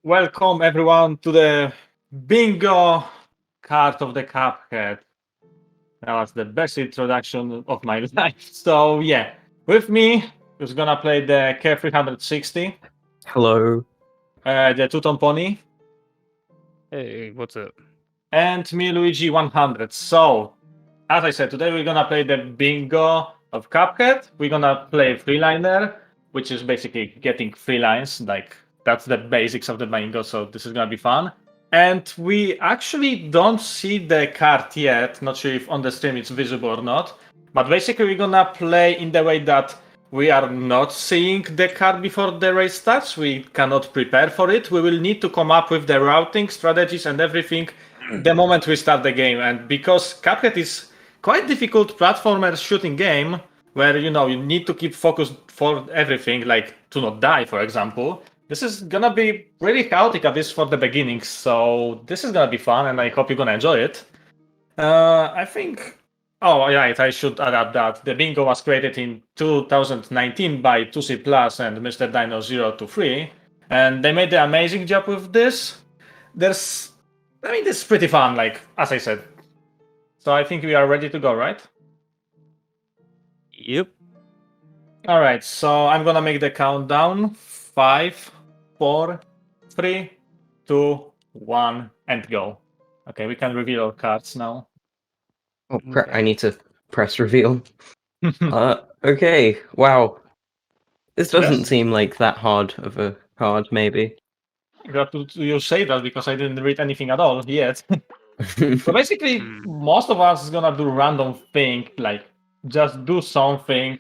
Welcome everyone to the bingo card of the Cuphead. That was the best introduction of my life. So yeah, with me who's gonna play the Kev360, Hello. the TwoTonePony, Hey, what's up? and multiluigi100. So, as I said, today we're gonna play the bingo of Cuphead. We're gonna play freeliner, which is basically getting free lines. Like that's the basics of the bingo. So this is gonna be fun. And we actually don't see the card yet. Not sure if on the stream it's visible or not. But basically, we're gonna play in the way that we are not seeing the card before the race starts. We cannot prepare for it. We will need to come up with the routing strategies and everything the moment we start the game. And because Cuphead is quite difficult platformer shooting game, where you need to keep focused for everything, like to not die, for example. This is gonna be really chaotic, at least for the beginning. So this is gonna be fun, and I hope you're gonna enjoy it. I think. Oh, right. I should add up that the bingo was created in 2019 by 2C Plus and Mr. Dino 023, and they made an amazing job with this. This is pretty fun. Like as I said. So I think we are ready to go, right? Yep. All right. So I'm gonna make the countdown. 5, 4, 3, 2, 1, and go. Okay, we can reveal our cards now. Oh, Okay. I need to press reveal. Okay. Wow. This doesn't Yes. seem like that hard of a card, maybe. Glad you say that because I didn't read anything at all yet. So basically, most of us is gonna do random thing, like just do something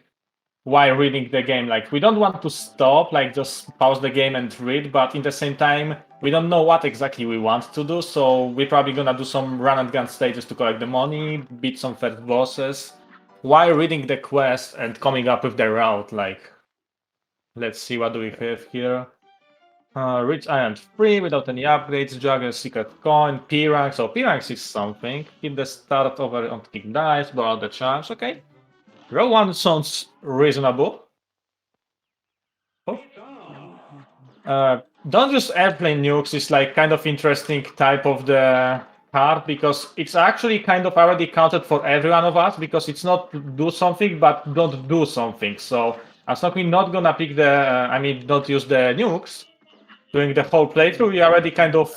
while reading the game. Like we don't want to stop, like just pause the game and read, but in the same time, we don't know what exactly we want to do. So we're probably gonna do some run and gun stages to collect the money, beat some first bosses, while reading the quest and coming up with the route. Like, let's see what do we have here. Reach Island free without any upgrades, Juggle Secret Coin, P rank. So P ranks is something. Hit the start over on kick dice, borrow the charms. Okay. Row 1 sounds reasonable. Don't use airplane nukes is like kind of interesting type of the card because it's actually kind of already counted for every one of us because it's not do something but don't do something. So I'm not gonna pick the, don't use the nukes during the whole playthrough. We already kind of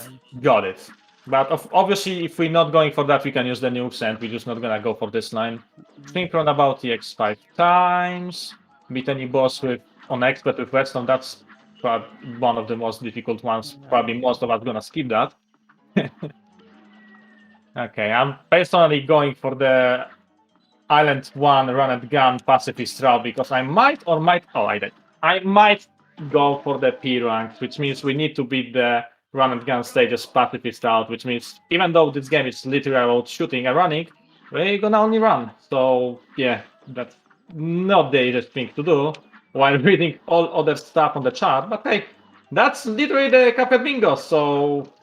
got it. But obviously, if we're not going for that, we can use the nukes and we're just not gonna go for this line. Synchron about the X 5 times. Beat any boss on expert with redstone. That's probably one of the most difficult ones. Probably most of us gonna skip that. Okay, I'm personally going for the Island 1 run and gun pacifist route because I might or might. Oh, I did. I might go for the P rank, which means we need to beat the run and gun stages pacifist route, which means even though this game is literally about shooting and running, we're gonna only run. So yeah, that's not the easiest thing to do while reading all other stuff on the chart. But hey, that's literally the Cuphead bingo. So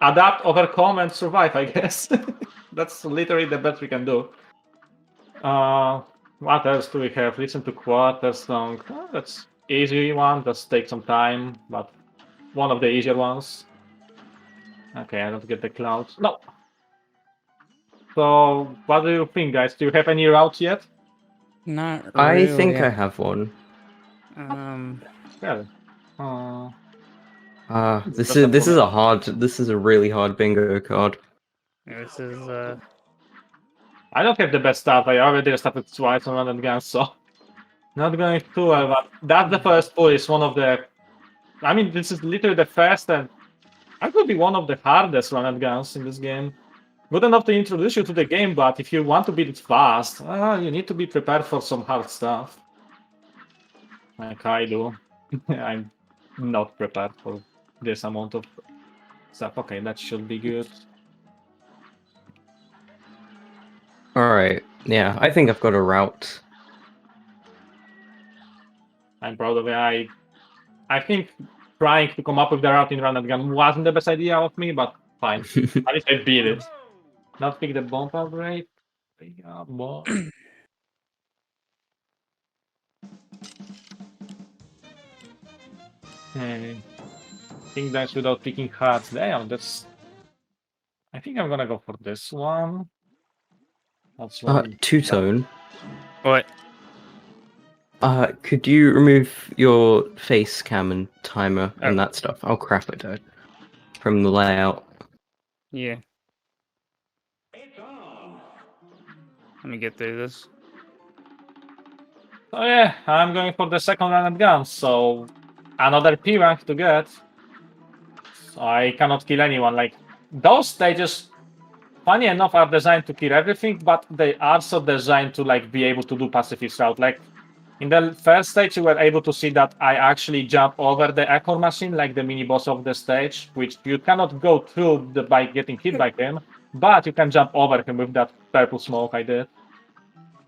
adapt, overcome, and survive, I guess. That's literally the best we can do. What else do we have? Listen to quarter song. Oh, that's easy one. Just take some time, but one of the easier ones. Okay, I don't get the clouds. No. So, what do you think, guys? Do you have any routes yet? Not I really. think I have one. Yeah. This Just a is moment. this is a really hard bingo card. This is I don't have the best start. I already started twice on run and guns, so not going too well. But that's the first pull. Is one of the. This is literally the first and I could be one of the hardest run and guns in this game. Good enough to introduce you to the game, but if you want to beat it fast, you need to be prepared for some hard stuff. Like I do. I'm not prepared for this amount of stuff. Okay, that should be good. Alright. Yeah, I think I've got a route. I'm proud of it. I think trying to come up with the route in run and gun wasn't the best idea of me, but fine. At least I beat it. Not pick the bomb upgrade. Yeah, boy. King dice without picking hearts. Damn, that's. I think I'm gonna go for this one. That's one. Two-tone. What? Could you remove your face cam and timer and Oh. that stuff? Oh crap, I died. From the layout. Yeah. Let me get through this. So yeah, I'm going for the second run at guns. So another P rank to get. So I cannot kill anyone. Like those stages, funny enough, are designed to kill everything, but they are also designed to like be able to do pacifist route. Like in the first stage, you were able to see that I actually jump over the echo machine, like the mini boss of the stage, which you cannot go through by getting hit by him, but you can jump over him with that purple smoke I did.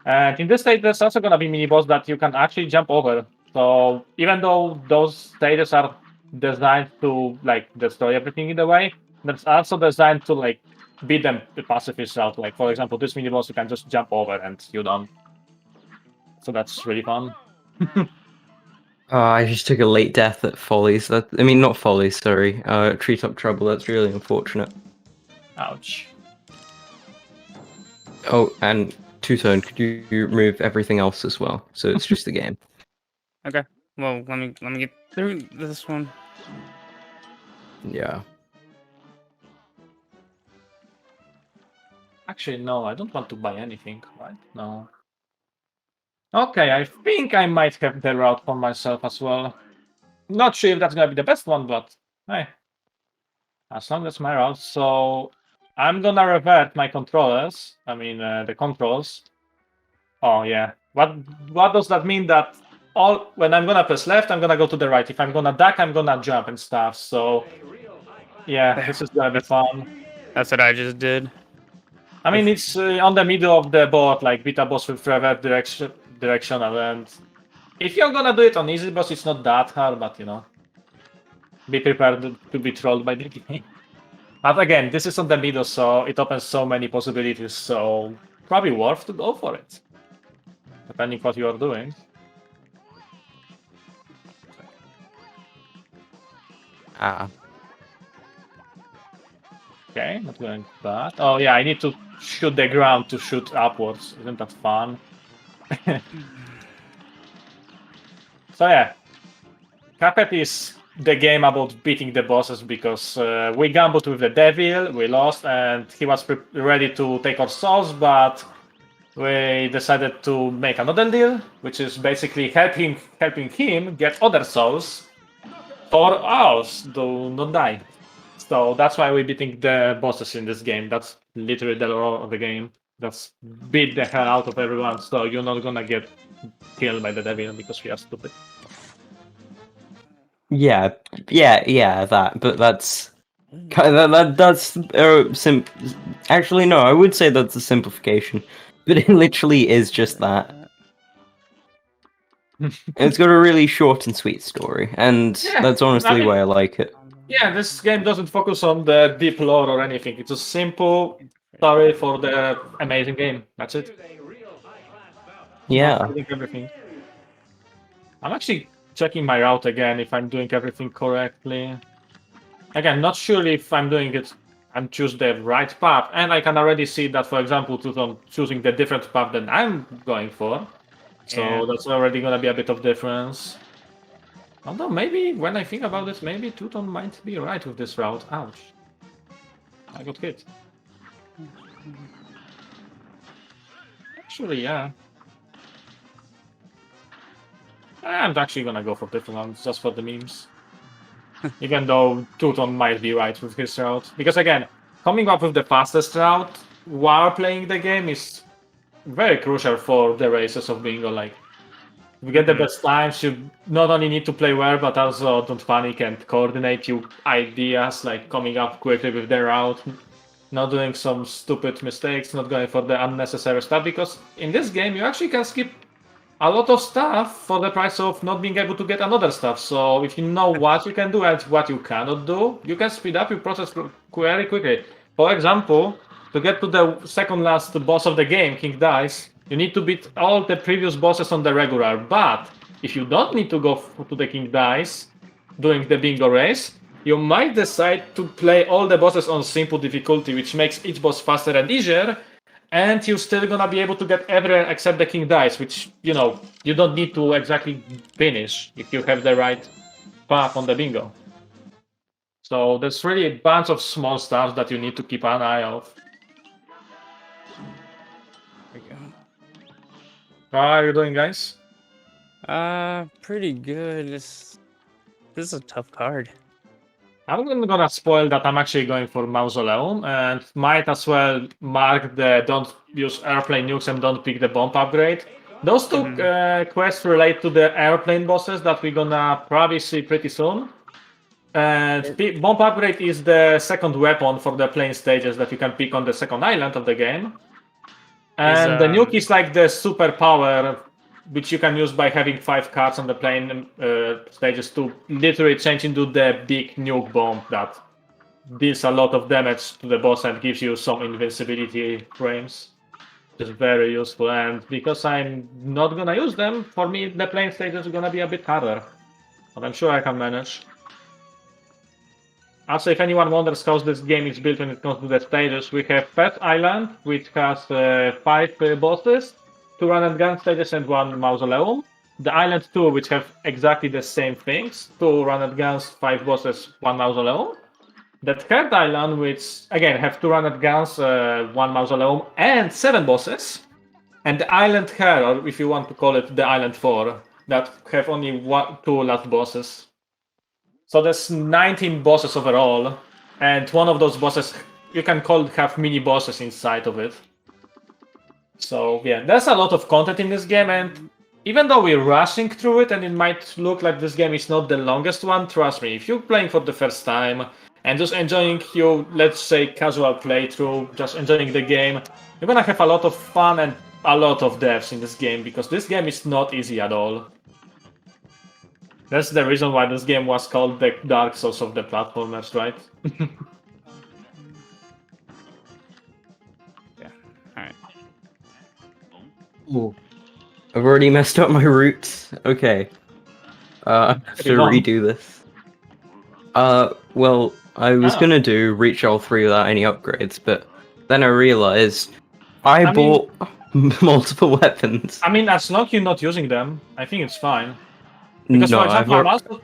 And in this stage, there's also gonna be mini boss that you can actually jump over. So even though those stages are designed to like destroy everything in the way, that's also designed to like beat them the pacifist route. Like for example, this mini boss you can just jump over and you're done. So that's really fun. I just took a late death at Follies. I mean, not Follies, sorry. Treetop Trouble. That's really unfortunate. Ouch. Oh, and Two-tone, could you remove everything else as well? So it's just the game. Okay. Well, let me get through this one. Yeah. Actually, no, I don't want to buy anything, right? No. Okay, I think I might have the route for myself as well. Not sure if that's gonna be the best one, but hey. As long as my route. So I'm gonna revert my controllers. I mean, the controls. Oh, yeah. What does that mean? That when I'm gonna press left, I'm gonna go to the right. If I'm gonna duck, I'm gonna jump and stuff. So yeah, this is gonna be fun. That's what I just did. I mean, it's on the middle of the board, like beat a boss with revert directional, and if you're gonna do it on easy boss, it's not that hard, but you know, be prepared to be trolled by the game. But again, this is on the middle, so it opens so many possibilities, so probably worth to go for it, depending what you are doing. Okay, not going that. Oh yeah, I need to shoot the ground to shoot upwards. Isn't that fun? So yeah, Cuphead is the game about beating the bosses because we gambled with the devil, we lost, and he was ready to take our souls, but we decided to make another deal, which is basically helping him get other souls for us to not die. So that's why we're beating the bosses in this game. That's literally the role of the game. That's beat the hell out of everyone, so you're not gonna get killed by the devil because we are stupid. Yeah, that. But that's Actually, no, I would say that's a simplification, but it literally is just that. It's got a really short and sweet story, and Yeah, that's honestly why I like it. Yeah, this game doesn't focus on the deep lore or anything. It's a simple story for the amazing game. That's it. Yeah. Not doing everything. I'm actually checking my route again if I'm doing everything correctly. Again, not sure if I'm doing it and choose the right path. And I can already see that, for example, TwoTone choosing the different path than I'm going for. So Yeah. that's already gonna be a bit of difference. Although maybe when I think about it, maybe TwoTone might be right with this route. Ouch. I got hit. Actually, yeah. I'm actually gonna go for different ones just for the memes. Even though TwoTone might be right with his route. Because again, coming up with the fastest route while playing the game is very crucial for the races of Bingo. Like, if you get the best times, you not only need to play well, but also don't panic and coordinate your ideas, like coming up quickly with the route, not doing some stupid mistakes, not going for the unnecessary stuff, because in this game you actually can skip a lot of stuff for the price of not being able to get another stuff. So if you know what you can do and what you cannot do, you can speed up your process very quickly. For example, to get to the second last boss of the game, King Dice, you need to beat all the previous bosses on the regular. But if you don't need to go to the King Dice, doing the bingo race, you might decide to play all the bosses on simple difficulty, which makes each boss faster and easier, and you're still gonna be able to get everywhere except the king dice, which, you don't need to exactly finish if you have the right path on the bingo. So there's really a bunch of small stuff that you need to keep an eye of. There we go. How are you doing, guys? Pretty good. This is a tough card. I'm gonna spoil that I'm actually going for Mausoleum, and might as well mark the don't use airplane nukes and don't pick the bomb upgrade. Those two quests relate to the airplane bosses that we're gonna probably see pretty soon. And bomb upgrade is the second weapon for the plane stages that you can pick on the second island of the game. And the nuke is like the superpower, which you can use by having 5 cards on the plane stages to literally change into the big nuke bomb that deals a lot of damage to the boss and gives you some invincibility frames. Which is very useful, and because I'm not gonna use them, for me the plane stages are gonna be a bit harder. But I'm sure I can manage. Also, if anyone wonders how this game is built when it comes to the stages, we have Pet Island, which has 5 bosses, 2 run and gun stages and 1 mausoleum. The Island 2, which have exactly the same things, 2 run and guns, 5 bosses, 1 mausoleum. The third island, which again have 2 run and guns, 1 mausoleum, and 7 bosses. And the Island Hell, or if you want to call it the Island 4, that have only 2 last bosses. So there's 19 bosses overall, and one of those bosses you can have mini bosses inside of it. So yeah, there's a lot of content in this game, and even though we're rushing through it and it might look like this game is not the longest one, trust me, if you're playing for the first time and just enjoying your, let's say, casual playthrough, just enjoying the game, you're gonna have a lot of fun and a lot of deaths in this game, because this game is not easy at all. That's the reason why this game was called the Dark Souls of the platformers, right? Yeah. Alright. Ooh. I've already messed up my routes. Okay. I have to redo this. Well, I was gonna do reach all 3 without any upgrades, but then I realized I bought multiple weapons. I mean, as long as you're not using them, I think it's fine. Because, No, for example,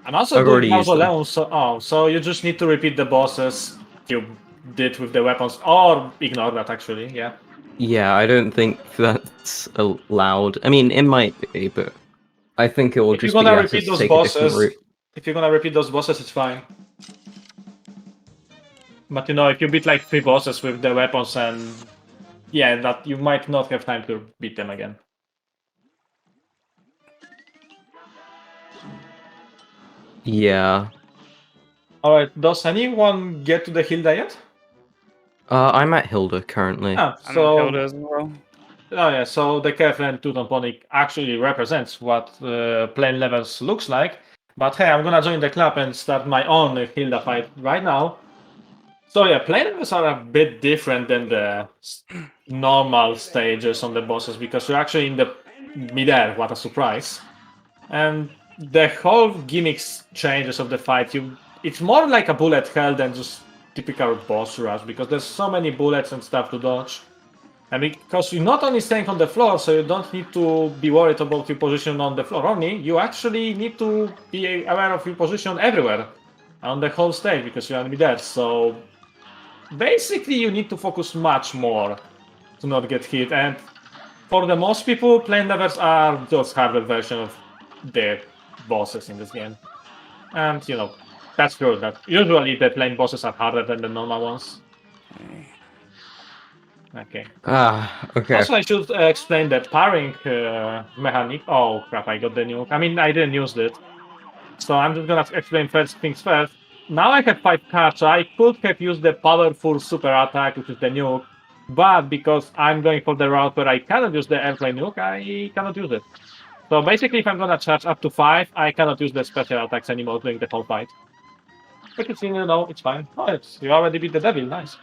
I'm also I've doing already used them. Mausoleum, so you just need to repeat the bosses you did with the weapons, or ignore that actually, yeah. Yeah, I don't think that's allowed. I mean, it might be, but I think it will If you're just be gonna better repeat to those take a different bosses, route. it's fine. But if you beat like 3 bosses with the weapons, and yeah, that you might not have time to beat them again. Yeah. Alright, does anyone get to the Hilda yet? I'm at Hilda currently. Ah, I'm so... Hilda as well. Oh yeah, so the Kev360 TwoTonePony actually represents what plane levels looks like. But hey, I'm gonna join the club and start my own Hilda fight right now. So yeah, plane levels are a bit different than the normal stages on the bosses, because you're actually in the midair. What a surprise! And the whole gimmicks changes of the fight. It's more like a bullet hell than just typical boss rush, because there's so many bullets and stuff to dodge. And because you're not only staying on the floor, so you don't need to be worried about your position on the floor only, you actually need to be aware of your position everywhere on the whole stage, because you're gonna be dead. So basically you need to focus much more to not get hit. And for the most people, plane levels are just harder version of the bosses in this game. And that's true, that usually the plane bosses are harder than the normal ones. Okay. Okay. Also, I should explain that parrying mechanic. Oh crap, I got the nuke. I mean, I didn't use it. So I'm just gonna explain first things first. Now I have 5 cards, so I could have used the powerful super attack, which is the nuke. But because I'm going for the route where I cannot use the airplane nuke, I cannot use it. So basically, if I'm gonna charge up to 5, I cannot use the special attacks anymore during the whole fight. Which is, it's fine. Oh, you already beat the devil, nice.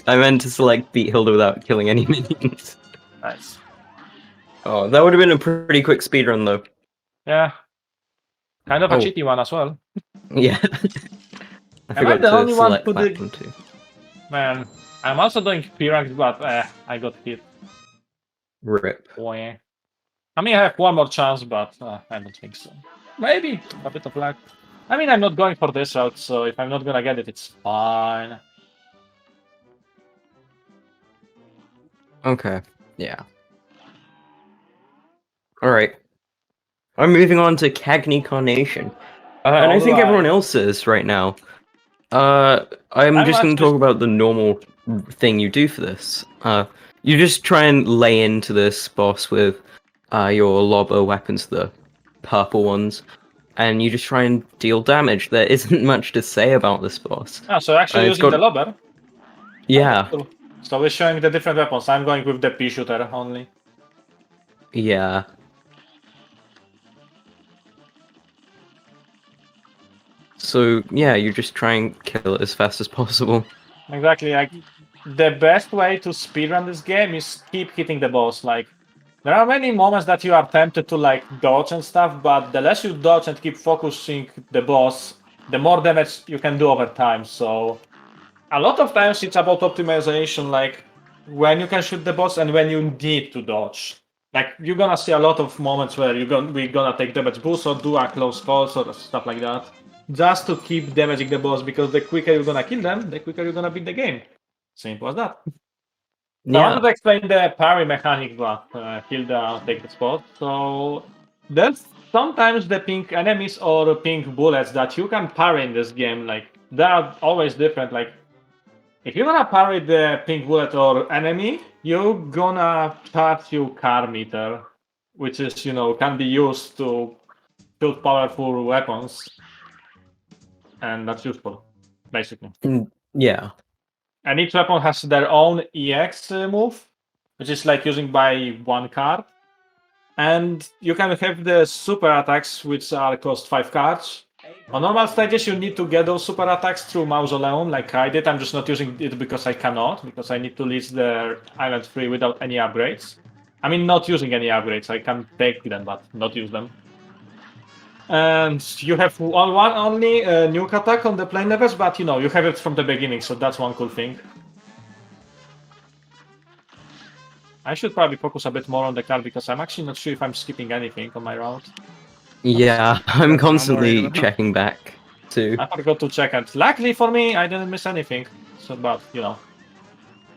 I meant to select beat Hilda without killing any minions. Nice. Oh, that would have been a pretty quick speedrun though. Yeah. Kind of a Oh. cheaty one as well. Yeah. I Am I forgot the to only one select who that did? one too. Man, I'm also doing P-ranks, but I got hit. Rip. Boy. I mean, I have one more chance, but I don't think so. Maybe a bit of luck. I mean, I'm not going for this route, so if I'm not gonna get it, it's fine. Okay. Yeah. Alright. I'm moving on to Cagney Carnation. And I All think everyone right. else is right now. I'm I'm just going to actually- talk about the normal thing you do for this. You just try and lay into this boss with your lobber weapons, the purple ones, and you just try and deal damage. There isn't much to say about this boss. So actually It's using the got... lobber. Yeah, Cool. So we're showing the different weapons. I'm going with the pea shooter only. yeah. So, yeah, you just try and kill it as fast as possible. Exactly. Like the best way to speedrun this game is keep hitting the boss. Like there are many moments that you are tempted to like dodge and stuff, but the less you dodge and keep focusing the boss, the more damage you can do over time. So a lot of times it's about optimization, like when you can shoot the boss and when you need to dodge. Like you're gonna see a lot of moments where we're gonna take damage boost or do a close calls or stuff like that, just to keep damaging the boss. Because the quicker you're gonna kill them, the quicker you're gonna beat the game. Simple as that. So I wanted to Yeah. explain the parry mechanic that kill the take the spot. So there's sometimes the pink enemies or pink bullets that you can parry in this game. Like they are always different. Like if you're gonna parry the pink bullet or enemy, you're gonna charge your car meter, which is, can be used to shoot powerful weapons. And that's useful, basically. Yeah. And each weapon has their own EX move, which is like using by one card. And you can have the super attacks, which are cost 5 cards. On normal stages, you need to get those super attacks through Mausoleum, like I did. I'm just not using it because I cannot, because I need to leave the island free without any upgrades. I mean, not using any upgrades. I can take them, but not use them. And you have one only nuke attack on the plane levels, but you have it from the beginning, so that's one cool thing. I should probably focus a bit more on the card because I'm actually not sure if I'm skipping anything on my route. Yeah, I'm worried constantly about that. checking back too. I forgot to check, and luckily for me, I didn't miss anything. So, but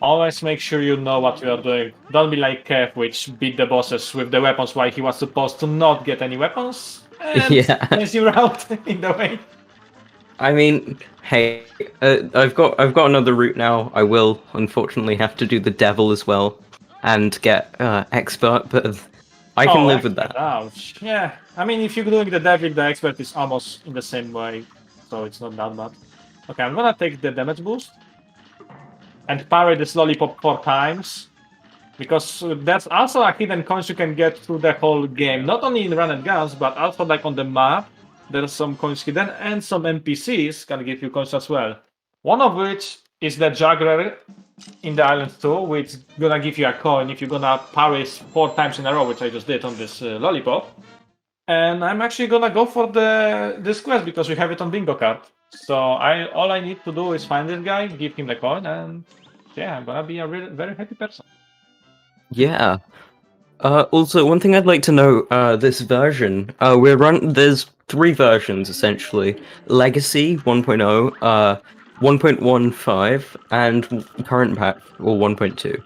always make sure you know what you are doing. Don't be like Kev, which beat the bosses with the weapons while he was supposed to not get any weapons, and Yeah. mess you out in the way. I mean, hey, I've got another route now. I will unfortunately have to do the devil as well, and get expert, but I can live with Expert, that. ouch. Yeah, I mean, if you're doing the devil, the expert is almost in the same way, so it's not that bad. Okay, I'm gonna take the damage boost and parry this lollipop 4 times. Because that's also a hidden coins you can get through the whole game. Not only in run and guns, but also like on the map. There's some coins hidden, and some NPCs can give you coins as well. One of which is the juggler in the island too, which gonna give you a coin if you're gonna parry 4 times in a row, which I just did on this lollipop. And I'm actually gonna go for this quest because we have it on bingo card. So all I need to do is find this guy, give him the coin, and yeah, I'm gonna be a very happy person. Yeah. Also, one thing I'd like to know, this version, there's 3 versions essentially: Legacy 1.0, 1.15, and current patch or 1.2.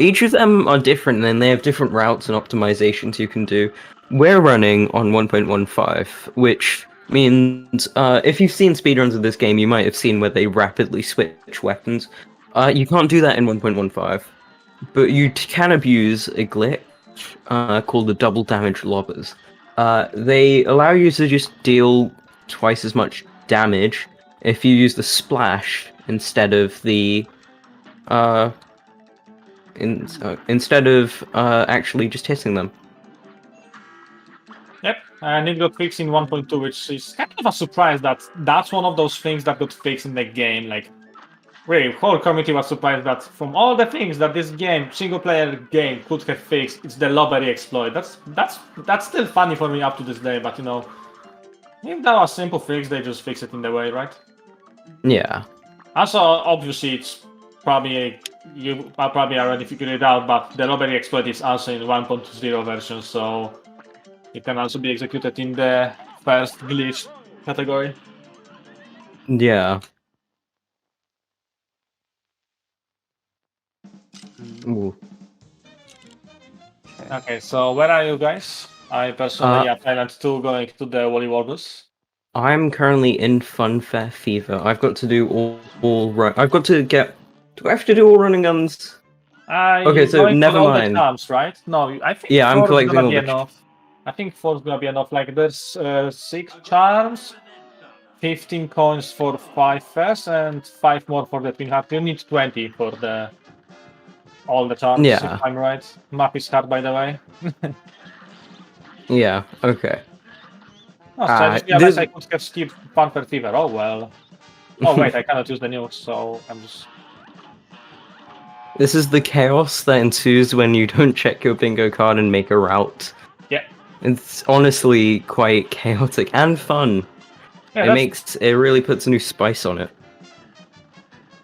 Each of them are different, and they have different routes and optimizations you can do. We're running on 1.15, which means if you've seen speedruns of this game, you might have seen where they rapidly switch weapons. You can't do that in 1.15, but you can abuse a glitch called the double damage lobbers. They allow you to just deal twice as much damage if you use the splash instead of the instead of actually just hitting them. Yep, and it got fixed in 1.2, which is kind of a surprise that that's one of those things that got fixed in the game. Like, really, whole community was surprised that from all the things that this game, single-player game, could have fixed, it's the lobbery exploit. That's still funny for me up to this day, but If that was simple fix, they just fix it in the way, right? Yeah. Also, obviously, it's probably you are probably already figured it out, but the robbery exploit is also in 1.0 version, so it can also be executed in the first glitch category. Yeah. Ooh. Okay, so where are you guys? I personally at Island 2 going to the Wally Warders. I'm currently in Funfair Fever. I've got to do all run. I've got to get. Do I have to do all running guns? Okay, You're so going for never all the mind. charms, right? No, I think Yeah, I'm 4 is collecting gonna all be the. enough. I think 4 is gonna be enough. Like, there's 6 charms, 15 coins for 5 first, and 5 more for the twin heart. You need 20 for all the charms, if Yeah. I'm right. Map is hard, by the way. Yeah. Okay. Oh, so I just realized This I could have skipped Panther Fever. Oh well. Oh wait, I cannot use the nukes, so I'm just. this is the chaos that ensues when you don't check your bingo card and make a route. Yeah. It's honestly quite chaotic and fun. Yeah, It really puts a new spice on it.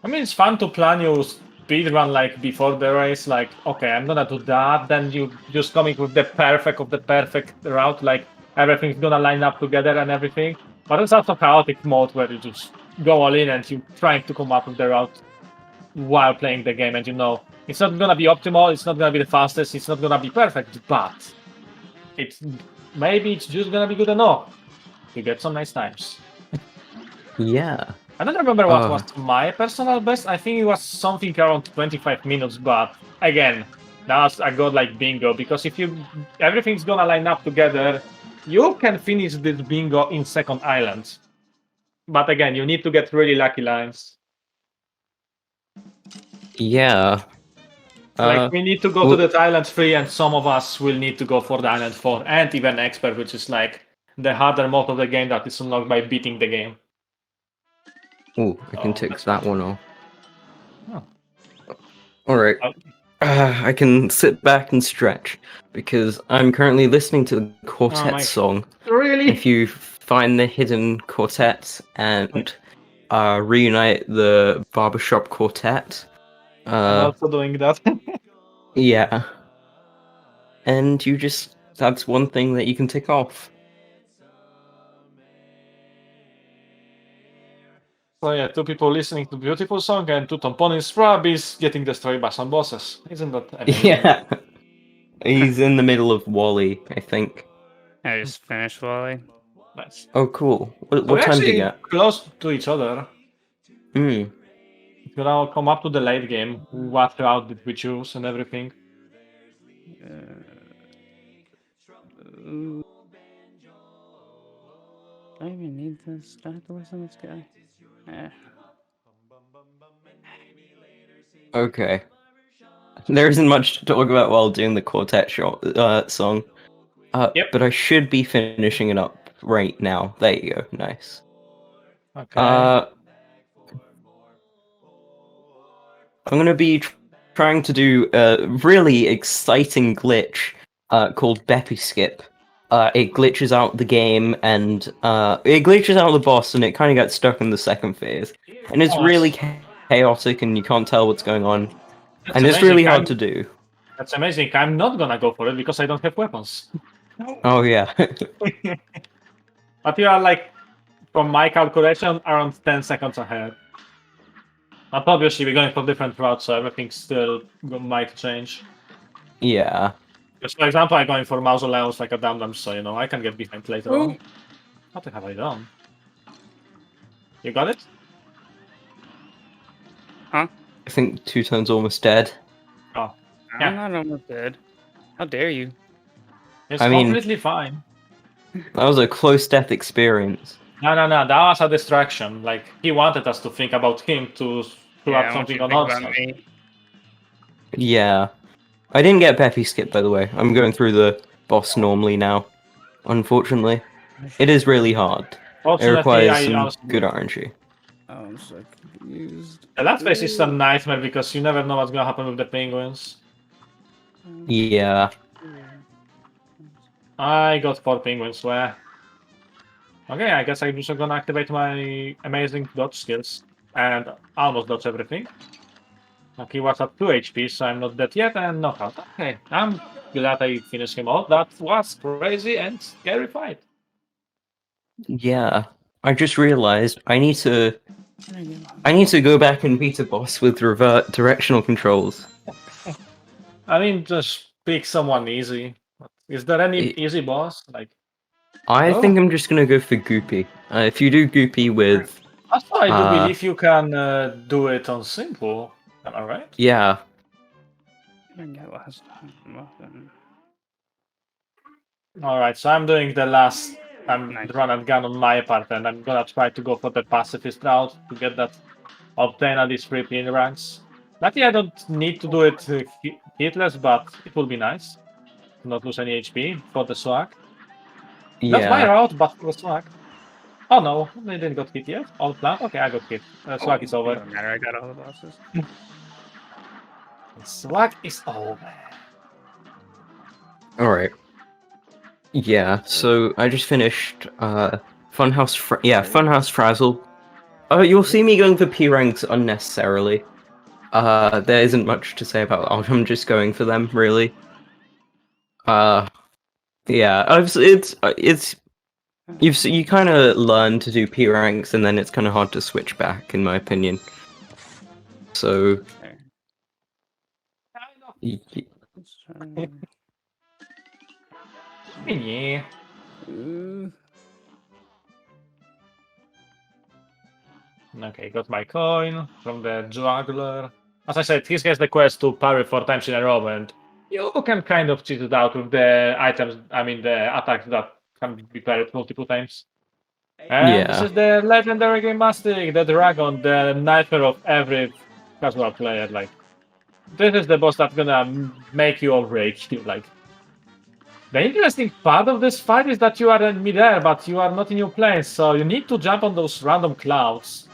I mean, it's fun to plan your speed run like before the race. Like, okay, I'm gonna do that. Then you just coming with the perfect of the perfect route. Like everything's gonna line up together and everything. But it's also chaotic mode where you just go all in and you trying to come up with the route while playing the game. And you know, it's not gonna be optimal. It's not gonna be the fastest. It's not gonna be perfect. But it's maybe it's just gonna be good enough. You get some nice times. Yeah. I don't remember what was my personal best. I think it was something around 25 minutes, but again, that was a god like bingo, because if you everything's gonna line up together, you can finish this bingo in second island. But again, you need to get really lucky lines. Yeah. Like we need to go to well- the island 3, and some of us will need to go for the island 4, and even expert, which is like the harder mode of the game that is unlocked by beating the game. Ooh, I can Oh, tick that's that fine. one off. Oh. Alright. Oh. I can sit back and stretch because I'm currently listening to the quartet my- song. Really? If you find the hidden quartet and reunite the barbershop quartet, I'm also doing that. yeah, and that's one thing that you can tick off. So yeah, 2 people listening to beautiful song, and TwoTonePony's Rab is getting destroyed by some bosses. Isn't that amazing? Yeah, he's in the middle of Wally, I think. I just finished Wally. Nice. Oh, cool. So What we're time do you actually get? close to each other. Hmm. It's gonna come up to the late game. What route did we choose and everything? I even need this. Do I have to listen to this guy? Okay. There isn't much to talk about while doing the quartet song. Yep. But I should be finishing it up right now. There you go. Nice. Okay. I'm gonna be trying to do a really exciting glitch called Beppy Skip. It glitches out the game and it glitches out the boss, and it kind of gets stuck in the second phase. And it's Oh, really chaotic, and you can't tell what's going on. that's And it's amazing. really hard to do. That's amazing. I'm not gonna go for it because I don't have weapons. Oh yeah. But you are like, from my calculation, around 10 seconds ahead. But obviously we're going for different routes, so everything still might change. Yeah. Because, for example, I'm going for mausoleums like a dum-dum, so you know I can get behind later Oh. on. What have I done? You got it? Huh? I think Two Tone's almost dead. Oh, I'm yeah. not almost dead. How dare you? It's I mean- completely fine. That was a close death experience. No, that was a distraction. Like, he wanted us to think about him to screw Yeah, up I want you something to on think us. about me. Yeah. I didn't get Beppy Skip, by the way. I'm going through the boss normally now. Unfortunately. It is really hard. It Fortunately, requires I some also good did. RNG. Oh, I'm so confused. The last phase is a nightmare because you never know what's gonna happen with the penguins. Yeah. I got 4 penguins, where? Okay, I guess I'm just gonna activate my amazing dodge skills and almost dodge everything. He was at 2 HP, so I'm not dead yet, and knockout. Okay, I'm glad I finished him off. That was crazy and scary fight. Yeah, I just realized I need to go back and beat a boss with revert directional controls. I mean, just pick someone easy. Is there any I easy boss? Like, I oh, think I'm just gonna go for Goopy. If you do Goopy with, also I do uh, believe you can do it on simple. Am I right? yeah, Didn't get last time. Well, then, All right, so I'm doing the last. I'm nice. run and gun on my part, and I'm gonna try to go for the pacifist route to get that obtain at least 3 pin ranks. Luckily, I don't need to do it hitless, but it will be nice to not lose any HP for the swag. Not my yeah. route, but for the swag. Oh no, they didn't got hit yet. All planned. Okay, I got hit. Swag is It over. doesn't matter. I got all the bosses. Swag is over. All right. Yeah. So I just finished Funhouse Frazzle. You'll see me going for P ranks unnecessarily. There isn't much to say about that. I'm just going for them really. Yeah. You kind of learn to do P ranks, and then it's kind of hard to switch back, in my opinion. So. Okay. y- Let's try- Yeah. Ooh. Okay, got my coin from the juggler. As I said, he gets the quest to parry 4 times in a row, and you can kind of cheat it out with the items, I mean the attacks that can be parried multiple times. And this Yeah. is the legendary game master, the dragon, the nightmare of every casual player. Like, this is the boss that's gonna make you or break you. Like, the interesting part of this fight is that you are in midair, but you are not in your plane, so you need to jump on those random clouds.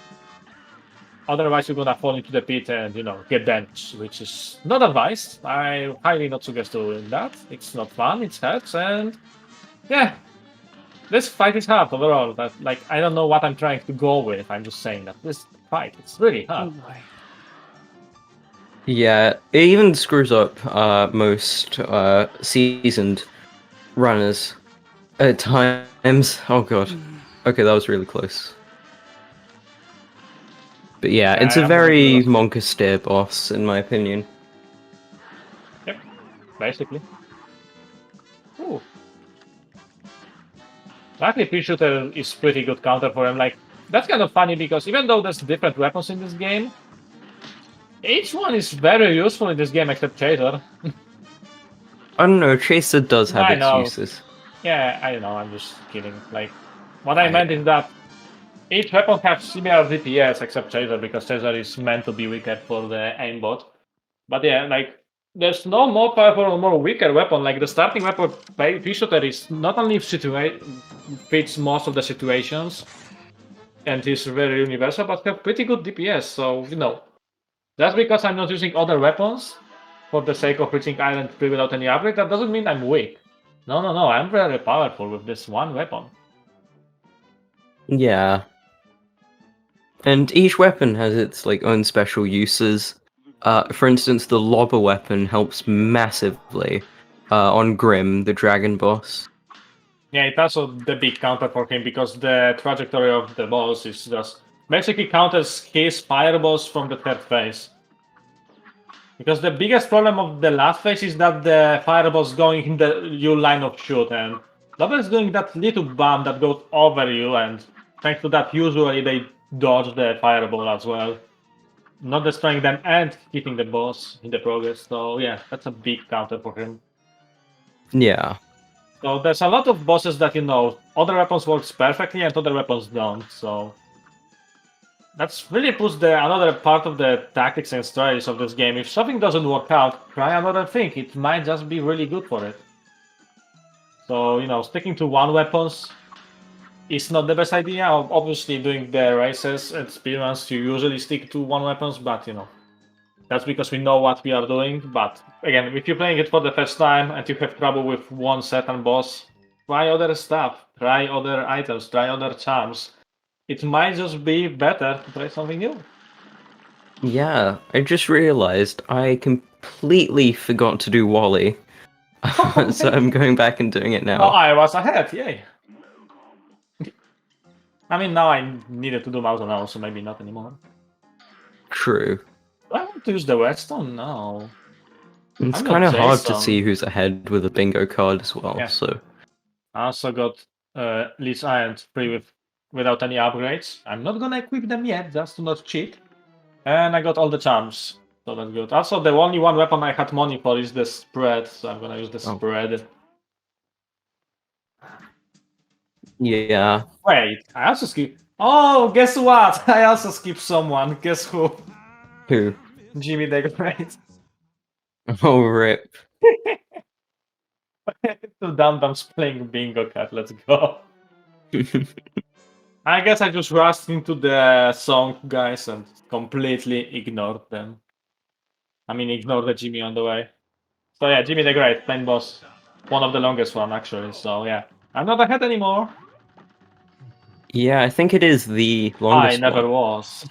Otherwise, you're gonna fall into the pit and, get damaged, which is not advised. I highly not suggest doing that. It's not fun, it hurts, and yeah, this fight is hard overall. But, like, I don't know what I'm trying to go with. I'm just saying that this fight, it's really Oh hard. boy. Yeah, it even screws up most seasoned runners at times. Oh god. Okay, that was really close. But yeah, Yeah, it's a I'm gonna do very that. Monka steer boss, in my opinion. Yep, basically. Ooh. Luckily, P-Shooter is pretty good counter for him. Like, that's kind of funny because even though there's different weapons in this game, each one is very useful in this game except Chaser. I don't know, Chaser does have I its know. uses. Yeah, I know, I'm just kidding. Like, what I I meant is that each weapon has similar DPS except Chaser because Chaser is meant to be weaker for the aimbot. But yeah, like, there's no more powerful or more weaker weapon. Like, the starting weapon P-Shooter is not only fits most of the situations and is very universal, but have pretty good DPS. So, just because I'm not using other weapons for the sake of reaching Island 3 without any upgrade, that doesn't mean I'm weak. No, no, no, I'm very powerful with this one weapon. Yeah. And each weapon has its own special uses. For instance, the lobber weapon helps massively on Grim, the dragon boss. Yeah, it's also the big counter for him because the trajectory of the boss is just basically counters his fireballs from the third phase. Because the biggest problem of the last phase is that the fireball's going in the you line of shoot, and Lobber is doing that little bomb that goes over you, and thanks to that, usually they dodge the fireball as well, not destroying them and hitting the boss in the progress. So yeah, that's a big counter for him. Yeah. So there's a lot of bosses that other weapons works perfectly and other weapons don't. So that's really puts another part of the tactics and strategies of this game. If something doesn't work out, try another thing. It might just be really good for it. So sticking to one weapons is not the best idea. Obviously, doing the races and speedruns, you usually stick to one weapons, but that's because we know what we are doing. But again, if you're playing it for the first time and you have trouble with one certain boss, try other stuff, try other items, try other charms. It might just be better to try something new. Yeah, I just realized I completely forgot to do Wally. So I'm going back and doing it Oh, now. I was ahead, yay. I mean, now I needed to do mouse now, so maybe not anymore. True. Do I want to use the redstone? No. It's I'm kind not of hard to Jason. see who's ahead with a bingo card as well, Yeah. so... I also got Lee's Iron free without any upgrades. I'm not gonna equip them yet, just to not cheat. And I got all the charms, so that's good. Also, the only one weapon I had money for is the spread, so I'm gonna use the Oh. spread. Yeah. Wait, I also skip. Oh, guess what? I also skipped someone. Guess who? Who? Jimmy the Great. Oh, rip. Two dum-dums playing bingo cat. Let's go. I guess I just rushed into the song, guys, and completely ignored them. I mean, ignore the Jimmy on the way. So yeah, Jimmy the Great, main boss. One of the longest one, actually. So yeah, I'm not ahead anymore. Yeah, I think it is the I longest never one. was.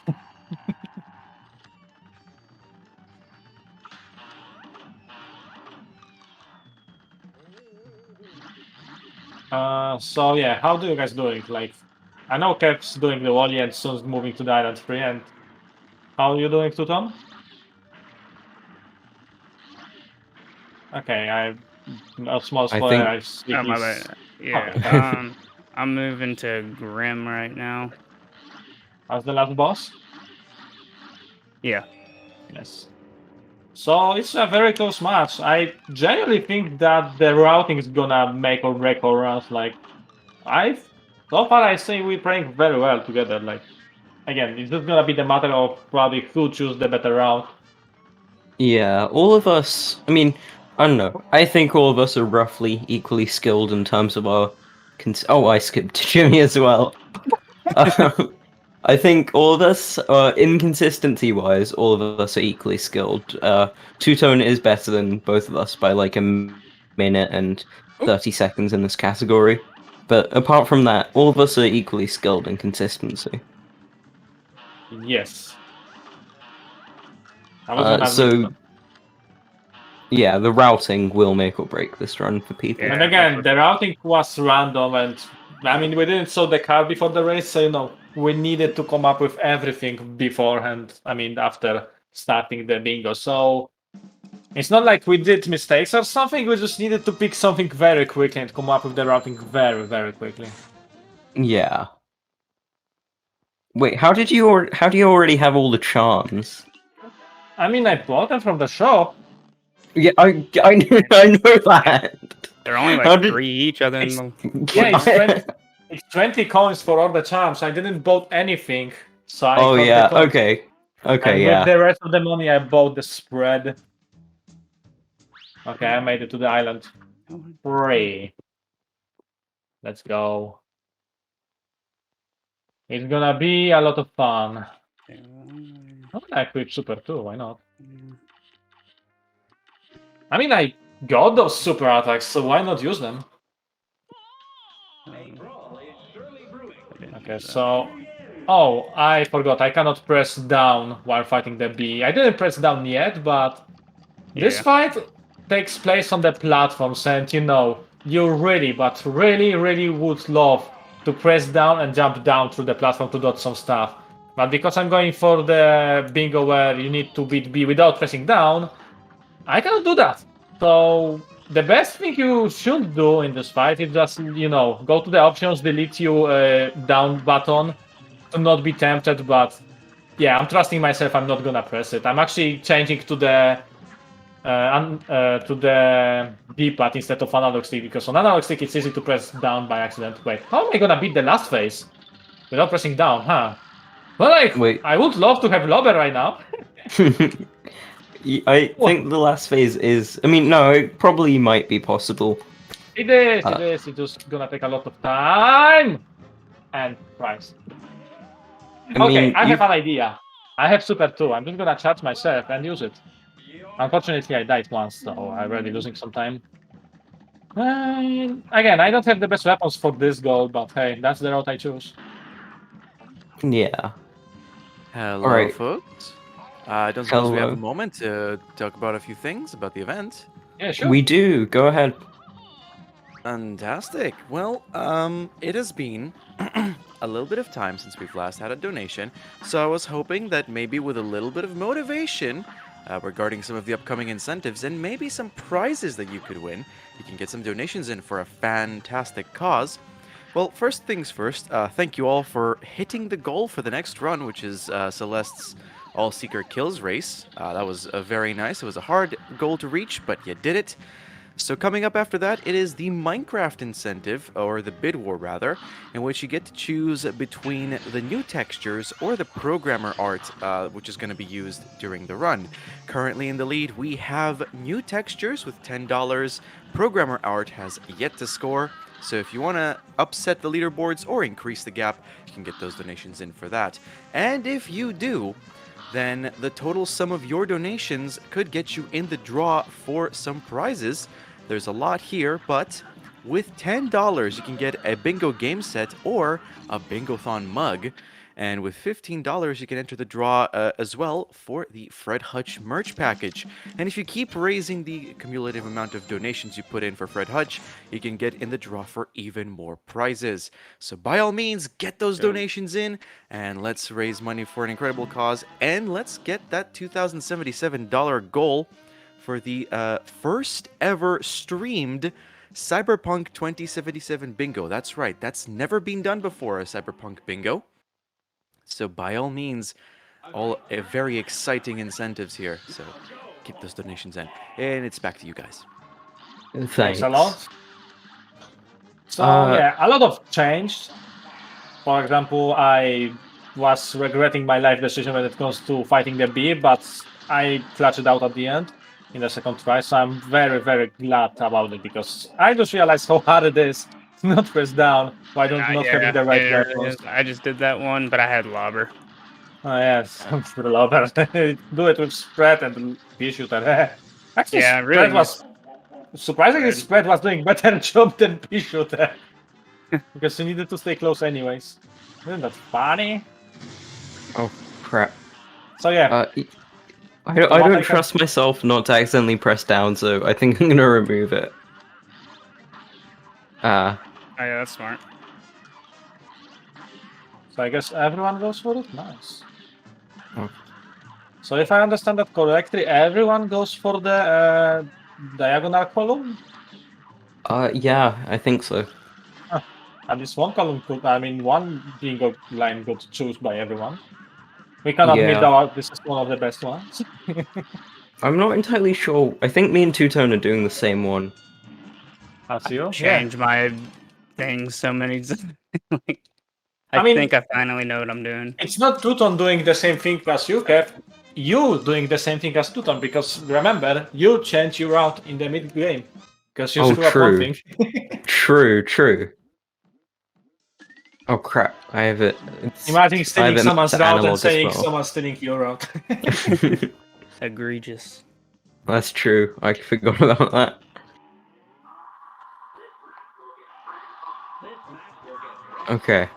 So yeah, how do you guys doing? Like, I know Kev's doing the Wally and soon's moving to the Island 3, and how are you doing, Tuton? Okay, a small I spoiler, think- I see Oh, my he's... bad. Yeah. Okay. I'm moving to Grim right now. How's the last boss? Yeah. Yes. So it's a very close match. I genuinely think that the routing is gonna make or break our rounds. Like, so far I say we playing very well together. Like, again, it's just gonna be the matter of probably who choose the better route. Yeah, all of us... I mean, I don't know. I think all of us are roughly equally skilled in terms of our... Oh, I skipped Jimmy as well. I think all of us, inconsistency-wise, all of us are equally skilled. Two-Tone is better than both of us by like a minute and 30 seconds in this category. But apart from that, all of us are equally skilled in consistency. Yes. I was gonna admit So, that. yeah, the routing will make or break this run for people. Yeah. And again, the routing was random, and I mean, we didn't show the card before the race, so you know, we needed to come up with everything beforehand. I mean, after starting the bingo. So it's not like we did mistakes or something. We just needed to pick something very quickly and come up with the routing very, very quickly. Yeah. Wait, how do you already have all the charms? I mean, I bought them from the shop. Yeah, I know, I know that. They're only How like did- 3 each other. Yeah, it's 20 coins for all the charms. I didn't bought anything, so I Oh got yeah, the coins. okay. Okay, And yeah. with the rest of the money, I bought the spread. Okay, I made it to the island. Free. Let's go. It's gonna be a lot of fun. I'm gonna equip super too, why not? I mean, I got those super attacks, so why not use them? Okay, so... Oh, I forgot, I cannot press down while fighting the bee. I didn't press down yet, but... This Yeah. fight takes place on the platforms, and you know, you really, but really, really would love to press down and jump down through the platform to dodge some stuff. But because I'm going for the bingo where you need to beat B without pressing down, I cannot do that. So the best thing you should do in this fight is just, you know, go to the options, delete your down button to not be tempted, but yeah, I'm trusting myself, I'm not gonna press it. I'm actually changing to the D-pad instead of analog stick, because on analog stick it's easy to press down by accident. Wait, how am I gonna beat the last phase without pressing down, huh? Well, Wait. I would love to have Lobber right now. I think the last phase is... I mean, no, it probably might be possible. It is, it's just gonna take a lot of time and price. Okay, I have an idea. I have Super 2, I'm just gonna charge myself and use it. Unfortunately, I died once, so I'm already losing some time. Again, I don't have the best weapons for this goal, but hey, that's the route I choose. Yeah. Hello, Alright. folks. I don't suppose we have a Hello. moment to talk about a few things about the event. Yeah, sure. We do. Go ahead. Fantastic. Well, it has been a little bit of time since we've last had a donation, so I was hoping that maybe with a little bit of motivation regarding some of the upcoming incentives and maybe some prizes that you could win, you can get some donations in for a fantastic cause. Well, first things first, thank you all for hitting the goal for the next run, which is Celeste's All Seeker Kills race. That was very nice. It was a hard goal to reach, but you did it. So coming up after that, it is the Minecraft incentive, or the bid war rather, in which you get to choose between the new textures or the programmer art, which is going to be used during the run. Currently in the lead, we have new textures with $10. Programmer art has yet to score. So if you want to upset the leaderboards or increase the gap, you can get those donations in for that. And if you do, then the total sum of your donations could get you in the draw for some prizes. There's a lot here, but with $10 you can get a bingo game set or a Bingothon mug. And with $15 you can enter the draw as well for the Fred Hutch merch package. And if you keep raising the cumulative amount of donations you put in for Fred Hutch, you can get in the draw for even more prizes. So by all means, get those donations in and let's raise money for an incredible cause, and let's get that $2,077 goal for the first ever streamed Cyberpunk 2077 bingo. That's right, that's never been done before, a Cyberpunk bingo. So by all means, all very exciting incentives here. So keep those donations in. And it's back to you guys. Thanks a lot. So Uh, yeah, a lot of changed. For example, I was regretting my life decision when it comes to fighting the bee, but I clutched it out at the end in the second try. So I'm very, very glad about it because I just realized how hard it is to not press down by not having the right it really weapons. is. I just did that one, but I had lobber. Oh yes, I'm for the lover. Do it with spread and pea shooter. Actually, Yeah, spread really. was surprisingly Spread. spread was doing better job than pea shooter because you needed to stay close anyways. Isn't that funny? oh crap. So yeah, I what don't I can- trust myself not to accidentally press down, so I think I'm gonna remove it. Oh yeah, that's smart. so I guess everyone goes for it. Nice. Oh. So if I understand that correctly, everyone goes for the diagonal column. Yeah, I think so. At least one column could, I mean, one bingo line got chosen by everyone. We can admit Yeah. that this is one of the best ones. I'm not entirely sure. I think me and Two-Tone are doing the same one. As you? Yeah. Change my things so many times. Like, I I mean- think I finally know what I'm doing. It's not Tuton doing the same thing as you, Kev. You doing the same thing as Tuton, because remember, you change your route in the mid game. Because you Oh, screw up one true. thing. True. Oh crap! I have it. Imagine stealing someone's route and saying well. someone's stealing your route. Egregious. That's true. I forgot about that. Okay.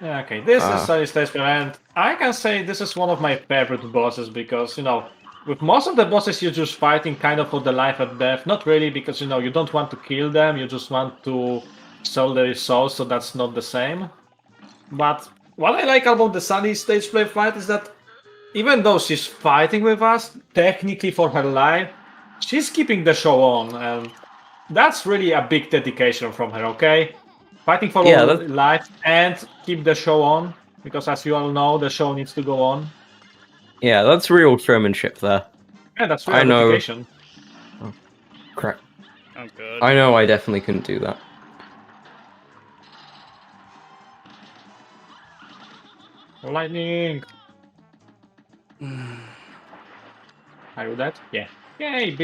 Yeah, okay, this is Sunny Stage and I can say this is one of my favorite bosses because, with most of the bosses you're just fighting kind of for the life and death. Not really because, you don't want to kill them, you just want to sell their souls, so that's not the same. But what I like about the Sunny Stage play fight is that even though she's fighting with us, technically for her life, she's keeping the show on, and that's really a big dedication from her, okay? Fighting for life and keep the show on, because as you all know, the show needs to go on. Yeah, that's real showmanship there. Yeah, that's real dedication. Oh, crap. Oh, good. I know I definitely couldn't do that. Lightning! Are you dead? Yeah. Yay,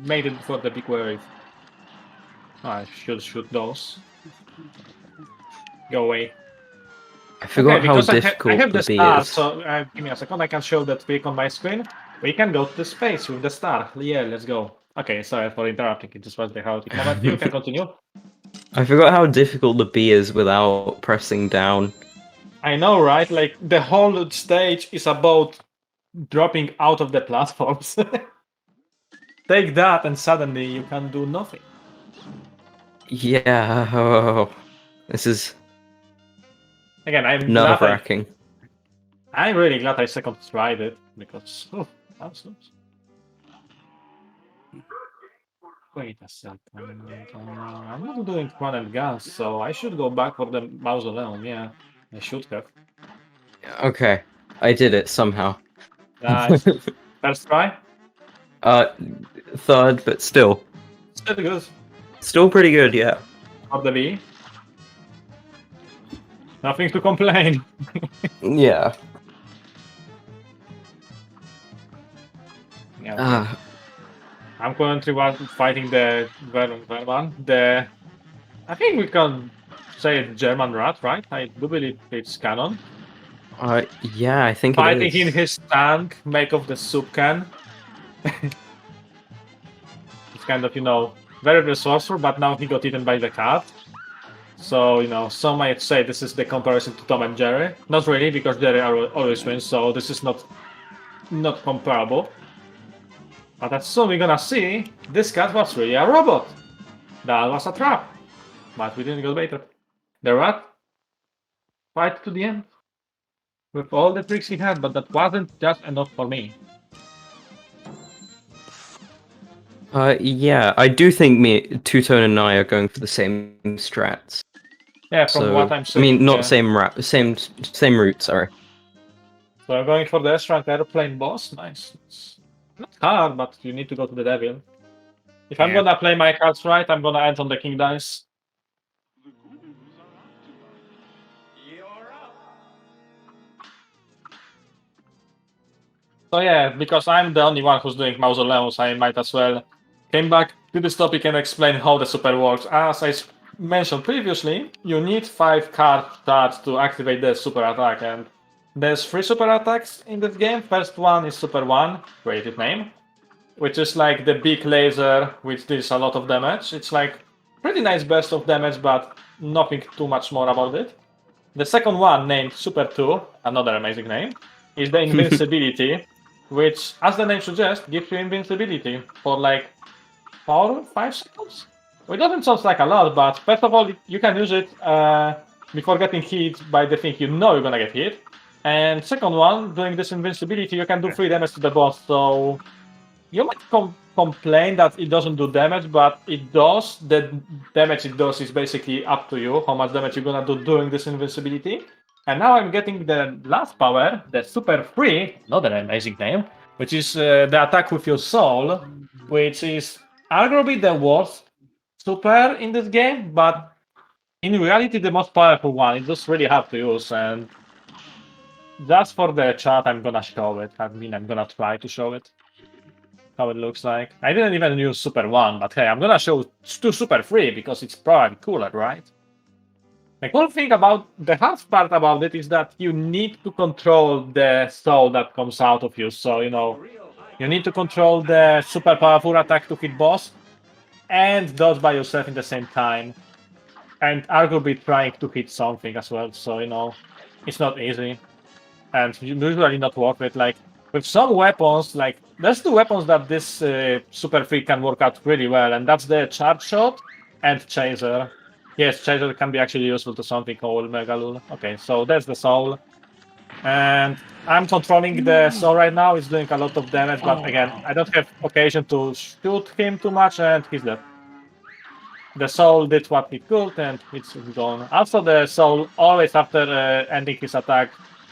made it before the big wave. I should shoot those. Go away. I forgot how difficult I have the the bee star, is. so give me a second. I can show that trick on my screen. We can go to the space with the star. Yeah, let's go. Okay, sorry for interrupting. It just was the chaotic moment. You can continue. I forgot how difficult the B is without pressing down. I know, right? Like the whole stage is about dropping out of the platforms. Take that, and suddenly you can do nothing. Yeah, oh, this is Again, nerve-wracking. I'm really glad I second tried it because that sucks. Wait a second. I'm not doing run and gas, so I should go back for the mausoleum. Yeah, I should have. Okay, I did it somehow. Nice. First try. Third, but still Still good. pretty good. Yeah. Of the B. Nothing to complain. Yeah. Yeah. Okay. I'm currently fighting the Verman. I think we can say it's German rat, right? I do believe it's canon. Yeah, I think it Fighting in is. his tank, make of the soup can. It's kind of, very resourceful, but now he got eaten by the cat. So, some might say this is the comparison to Tom and Jerry. Not really, because Jerry always wins, so this is not comparable. But as soon we're gonna see, this cat was really a robot. That was a trap. But we didn't get baited. The rat fight to the end. With all the tricks he had, but that wasn't just enough for me. Yeah, I do think Two-Tone and I are going for the same strats. Yeah, from what I'm seeing. I mean, not yeah. same route. Sorry. So I'm going for the S-rank airplane boss. Nice. It's not hard, but you need to go to the devil. If I'm Yeah. gonna play my cards right, I'm gonna end on the king dice. So yeah, because I'm the only one who's doing mausoleums, I might as well came back to this topic and explain how the super works. As I mentioned previously, you need 5 card shards to activate the super attack, and there's 3 super attacks in this game. First one is Super 1, creative name, which is like the big laser, which deals a lot of damage. It's like pretty nice burst of damage, but nothing too much more about it. The second one, named Super 2, another amazing name, is the invincibility, which, as the name suggests, gives you invincibility for like 4-5 seconds. It doesn't sound like a lot, but first of all, you can use it before getting hit by the thing you're gonna get hit. And second one, doing this invincibility, you can do 3 damage to the boss, so you might complain that it doesn't do damage, but it does. The damage it does is basically up to you, how much damage you're gonna do doing this invincibility. And now I'm getting the last power, the Super 3, another amazing name, which is the attack with your soul, which is arguably the worst super in this game, but in reality the most powerful one. It's just really hard to use, and just for the chat I'm gonna show it. I mean, I'm gonna try to show it. How it looks like. I didn't even use Super 1, but hey, I'm gonna show 2 Super 3 because it's probably cooler, right? The cool thing about the hard part about it is that you need to control the soul that comes out of you. So, you need to control the super powerful attack to hit boss and dodge by yourself in the same time. And arguably trying to hit something as well. So, it's not easy. And usually not worth it. Like, with some weapons, like, there's 2 weapons that this Super Free can work out really well, and that's the Charge Shot and Chaser. Yes, Chaser can be actually useful to something called Megalul. Okay, so that's the Soul. And I'm controlling the Soul right now. It's doing a lot of damage, but again, I don't have occasion to shoot him too much, and he's dead. The Soul did what he could, and it's gone. Also, the Soul, always after ending his attack,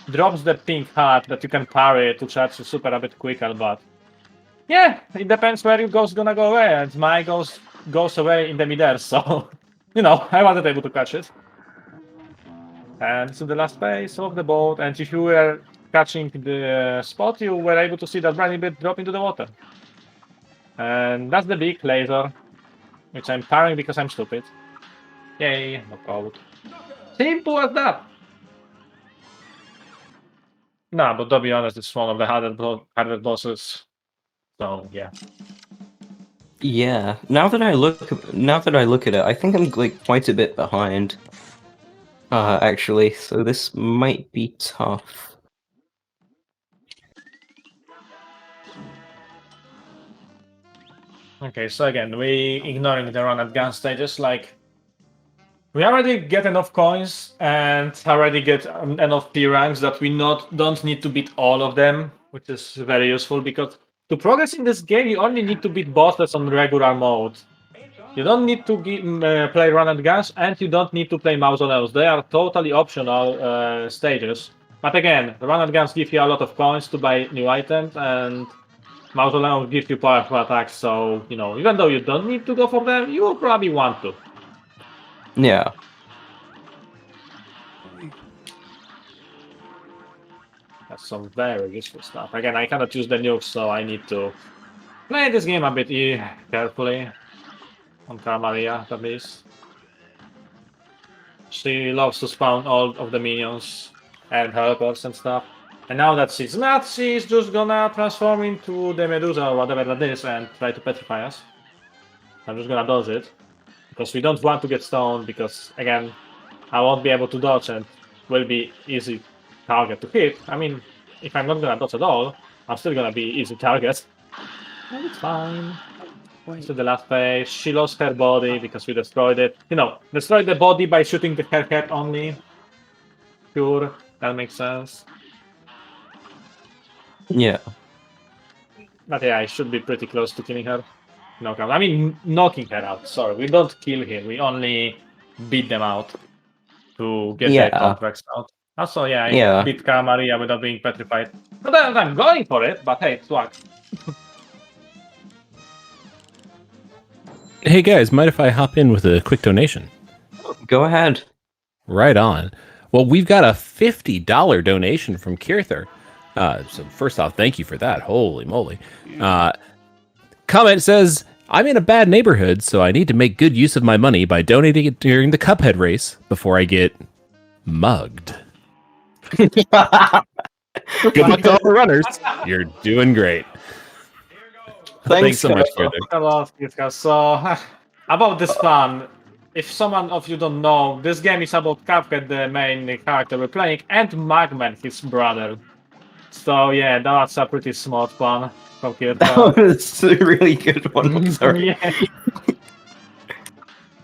drops the pink heart that you can parry to charge the super a bit quicker, but yeah, it depends where your ghost gonna go away, and my ghost goes away in the midair, so I wasn't able to catch it. And it's in the last phase of the boat, and if you were catching the spot, you were able to see that briny bit drop into the water. And that's the big laser, which I'm parrying because I'm stupid. Yay, no code. Simple as that! No, but to be honest, it's one of the harder bosses. So, yeah. Yeah. Now that I look at it, I think I'm like quite a bit behind. Actually, so this might be tough. Okay, so again, we ignoring the run at gun stages, like we already get enough coins and already get enough P ranks that we don't need to beat all of them, which is very useful because to progress in this game, you only need to beat bosses on regular mode. You don't need to play run and guns, and you don't need to play mausoleums. They are totally optional stages. But again, run and guns give you a lot of coins to buy new items, and mausoleums give you powerful attacks. So even though you don't need to go for them, you will probably want to. Yeah. That's some very useful stuff. Again, I cannot use the nukes, so I need to play this game a bit carefully. On Carmaria, at least. She loves to spawn all of the minions and helpers and stuff. And now that she's not, she's just gonna transform into the Medusa or whatever that is and try to petrify us. I'm just gonna dodge it. Because we don't want to get stoned, because again, I won't be able to dodge and will be easy target to hit. I mean, if I'm not gonna dodge at all, I'm still gonna be easy target. And it's fine. Wait. To the last phase, she lost her body because we destroyed it. Destroyed the body by shooting her head only. Sure, that makes sense. Yeah. But yeah, I should be pretty close to killing her. Knockout. I mean, knocking her out. Sorry, we don't kill him. We only beat them out to get their Yeah. contracts out. Also, yeah, I Yeah. beat Maria without being petrified. Not that I'm going for it, but hey, swag. Hey guys, mind if I hop in with a quick donation? Go ahead. Right on. Well, we've got a $50 donation from Kirther. So first off, thank you for that. Holy moly. Comment says, I'm in a bad neighborhood, so I need to make good use of my money by donating it during the Cuphead race before I get mugged. Good luck to all the runners. You're doing great. Thanks so much, Kirther. Hello, Kitka. So, about this plan, if someone of you don't know, this game is about Cuphead, the main character we're playing, and Magman, his brother. So yeah, that's a pretty smart plan from Kitka. That was a really good one. I'm sorry. Yeah.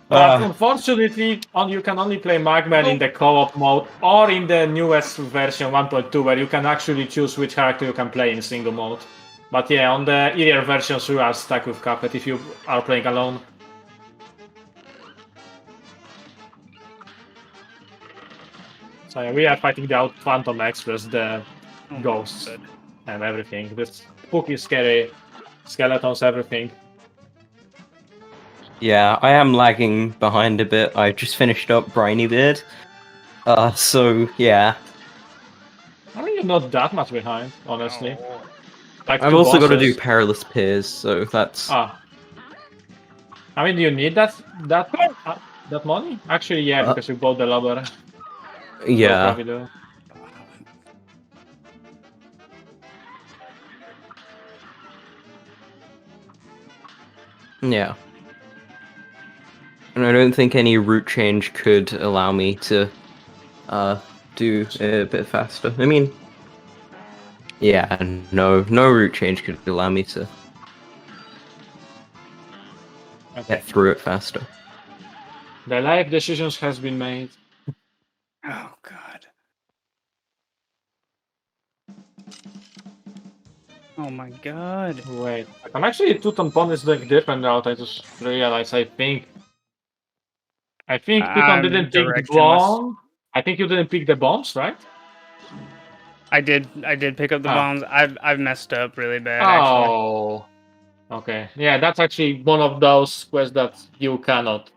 But unfortunately, you can only play Magman in the co-op mode or in the newest version 1.2, where you can actually choose which character you can play in single mode. But yeah, on the earlier versions, you are stuck with Cuphead if you are playing alone. So yeah, we are fighting the Phantom Express, the ghosts and everything. This spooky, scary skeletons, everything. Yeah, I am lagging behind a bit. I just finished up Briny Beard. So yeah. I mean, you're not that much behind, honestly. Like I've two also got to do bosses. Perilous Piers, so that's... I mean, do you need that money? Actually, yeah, because you bought the lobber. Yeah. Probably do. Yeah. And I don't think any route change could allow me to do it a bit faster. I mean, yeah, no route change could allow me to get through it faster. The life decisions has been made. Oh god. Oh my god. Wait, I'm actually TwoTonePony is doing different route. I just realized. I think TwoTone didn't pick the bomb. I think you didn't pick the bombs, right? I did pick up the bombs. I've messed up really bad. Oh. Okay. Yeah, that's actually one of those quests that you cannot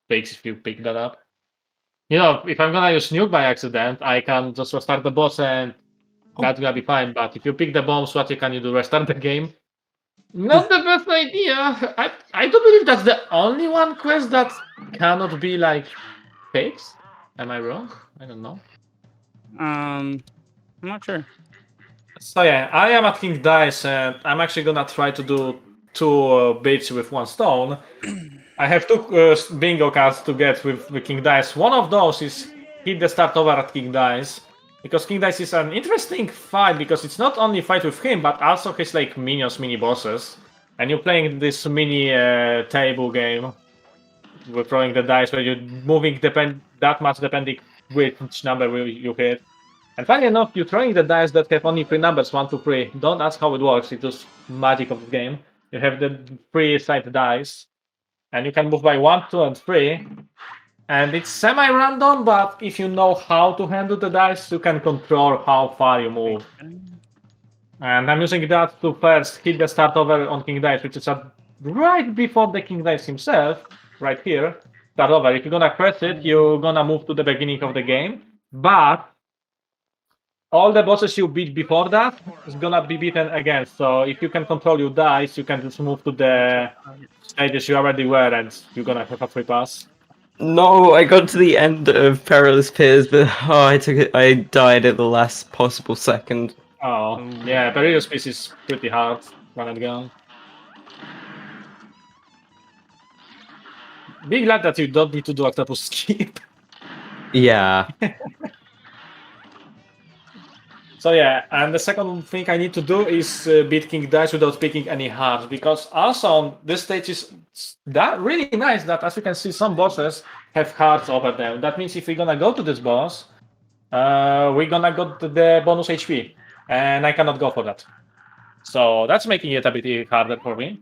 fix if you pick that up. If I'm gonna use nuke by accident, I can just restart the boss and that's gonna be fine. But if you pick the bombs, what can you do? Restart the game? Not the best idea. I do believe that's the only one quest that cannot be like fixed. Am I wrong? I don't know. I'm not sure. So yeah, I am at King Dice and I'm actually gonna try to do two bits with one stone, I have two bingo cards to get with the King Dice. One of those is hit the start over at King Dice. Because King Dice is an interesting fight because it's not only fight with him, but also his like minions, mini bosses. And you're playing this mini table game. We're throwing the dice where you're moving that much depending which number you hit. And funny enough, you're throwing the dice that have only 3 numbers, 1, 2, 3. Don't ask how it works, it's just magic of the game. You have the 3 side dice, and you can move by 1, 2, and 3. And it's semi-random, but if you know how to handle the dice, you can control how far you move. And I'm using that to first hit the start over on King Dice, which is right before the King Dice himself, right here. Start over. If you're gonna press it, you're gonna move to the beginning of the game. But all the bosses you beat before that is gonna be beaten again. So if you can control your dice, you can just move to the stages you already were, and you're gonna have a free pass. No, I got to the end of Perilous Piers, but I died at the last possible second. Oh, yeah, Perilous Piece is pretty hard. Run and gun. Be glad that you don't need to do octopus skip. Yeah. So yeah, and the second thing I need to do is beat King Dice without picking any hearts, because also this stage is that really nice that, as you can see, some bosses have hearts over them. That means if we're gonna go to this boss, we're gonna get the bonus HP, and I cannot go for that. So that's making it a bit harder for me.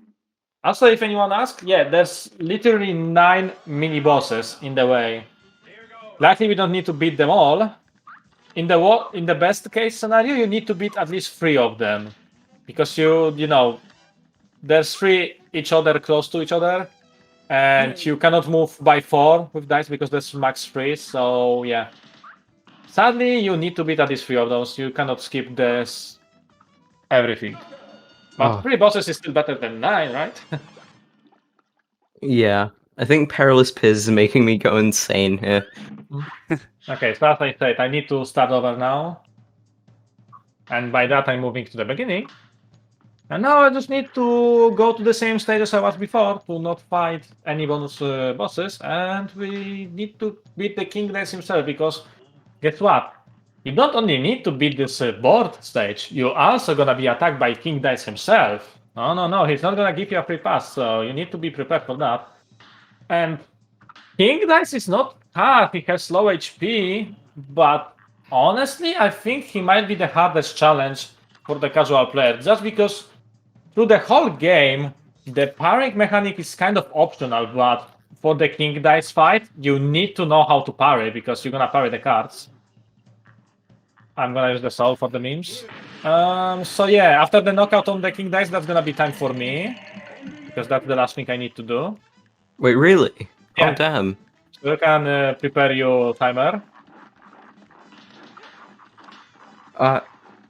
Also, if anyone asks, yeah, there's literally 9 mini bosses in the way. Likely we don't need to beat them all. In the best case scenario, you need to beat at least 3 of them, because you know there's 3 each other close to each other, and you cannot move by 4 with dice because there's max 3. So yeah, sadly you need to beat at least 3 of those. You cannot skip this everything. But 3 bosses is still better than 9, right? Yeah. I think Perilous Piers is making me go insane here. Okay, so as I said, I need to start over now. And by that, I'm moving to the beginning. And now I just need to go to the same stage as I was before to not fight any bonus bosses. And we need to beat the King Dice himself, because guess what? You don't only need to beat this board stage, you're also gonna be attacked by King Dice himself. No, he's not gonna give you a free pass, so you need to be prepared for that. And King Dice is not hard, he has low HP, but honestly, I think he might be the hardest challenge for the casual player, just because through the whole game, the parrying mechanic is kind of optional, but for the King Dice fight, you need to know how to parry, because you're gonna parry the cards. I'm gonna use the soul for the memes. So yeah, after the knockout on the King Dice, that's gonna be time for me, because that's the last thing I need to do. Wait, really? Yeah. Oh, damn. So you can prepare your timer.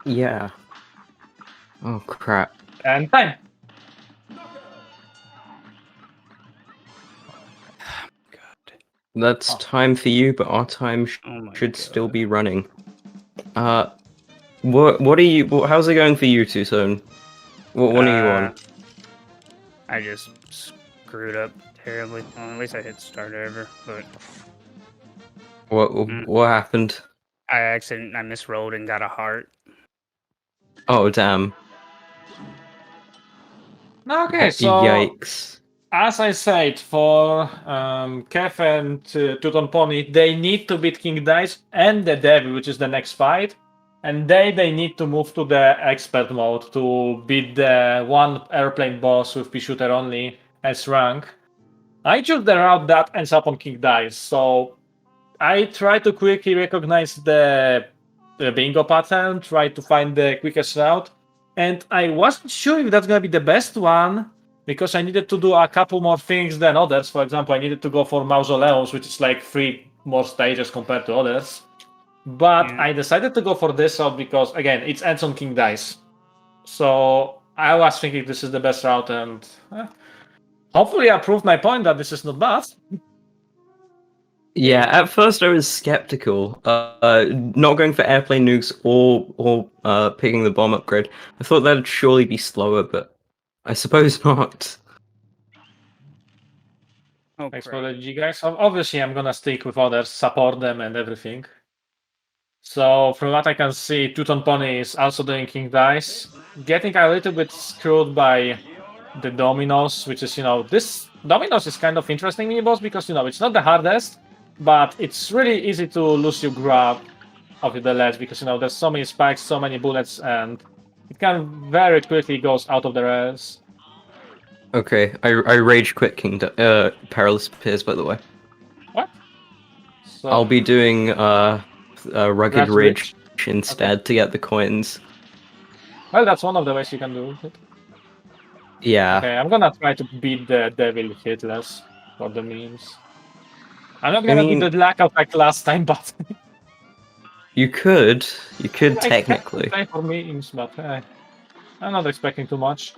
Yeah. Oh, crap. And time. That's time for you, but our time should God. still be running. What are you? How's it going for you, TwoTone? What one are you on? I just screwed up terribly. Well, at least I hit start over, but What happened? I misrolled and got a heart. Oh, damn. Okay, so Yikes. as I said, for Kev and TwoTonePony, they need to beat King Dice and the Devil, which is the next fight. And they need to move to the expert mode to beat the one airplane boss with P-Shooter only as rank. I choose the route that ends up on King Dice, so I try to quickly recognize the bingo pattern, try to find the quickest route, and I wasn't sure if that's gonna be the best one, because I needed to do a couple more things than others. For example, I needed to go for Mausoleums, which is like 3 more stages compared to others. But I decided to go for this route because, again, it ends on King Dice. So I was thinking this is the best route, and hopefully I proved my point that this is not bad. Yeah, at first I was skeptical, not going for airplane nukes or picking the bomb upgrade. I thought that'd surely be slower, but I suppose not. Oh, Thanks crap. for the G guys. Obviously, I'm gonna stick with others, support them, and everything. So from what I can see, TwoTonePony is also doing King Dice, getting a little bit screwed by the Dominos, which is, this Dominos is kind of interesting mini boss because, it's not the hardest, but it's really easy to lose your grab of the ledge because, there's so many spikes, so many bullets, and it can very quickly goes out of the rails. Okay, I rage quit Perilous Piers, by the way. What? So, I'll be doing Rugged Rugged Ridge instead to get the coins. well, that's one of the ways you can do it. Yeah. Okay, I'm gonna try to beat the devil hitless for the memes. I'm not gonna mean- beat the blackout like last time, but You could I can technically. play for memes, but I'm not expecting too much.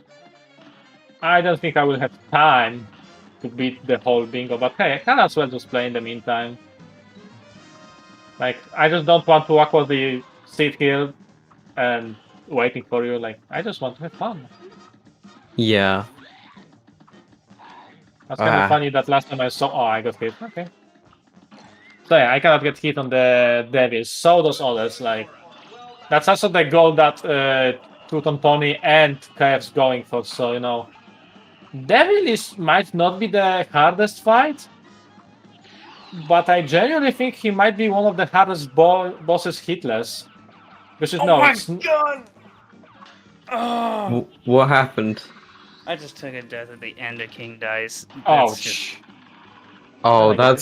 I don't think I will have time to beat the whole bingo, but hey, I can as well just play in the meantime. Like, I just don't want to awkwardly sit here and waiting for you. Like, I just want to have fun. Yeah. That's kind of funny that last time I saw. Oh, I got hit. Okay. So yeah, I cannot get hit on the devils. So those others, like, that's also the goal that TwoTonePony and Kev's going for. So devil might not be the hardest fight, but I genuinely think he might be one of the hardest bosses hitless. Because God! Oh, What happened? I just took a death at the end of King Dice. Oh, That's just, Oh, I got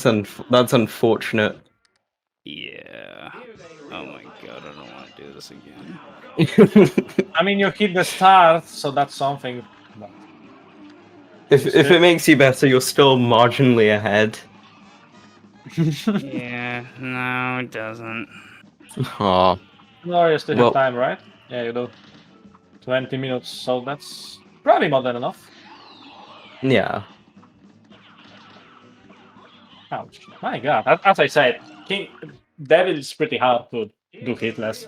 that's unfortunate. yeah. Oh my god, I don't want to do this again. I mean, you hit the start, so that's something. But if it makes you better, you're still marginally ahead. Yeah, no, it doesn't. Aw. No, you still Well- have time, right? Yeah, you do. 20 minutes, so that's probably more than enough. Yeah. Ouch. My god. As I said, Devil is pretty hard to do hitless.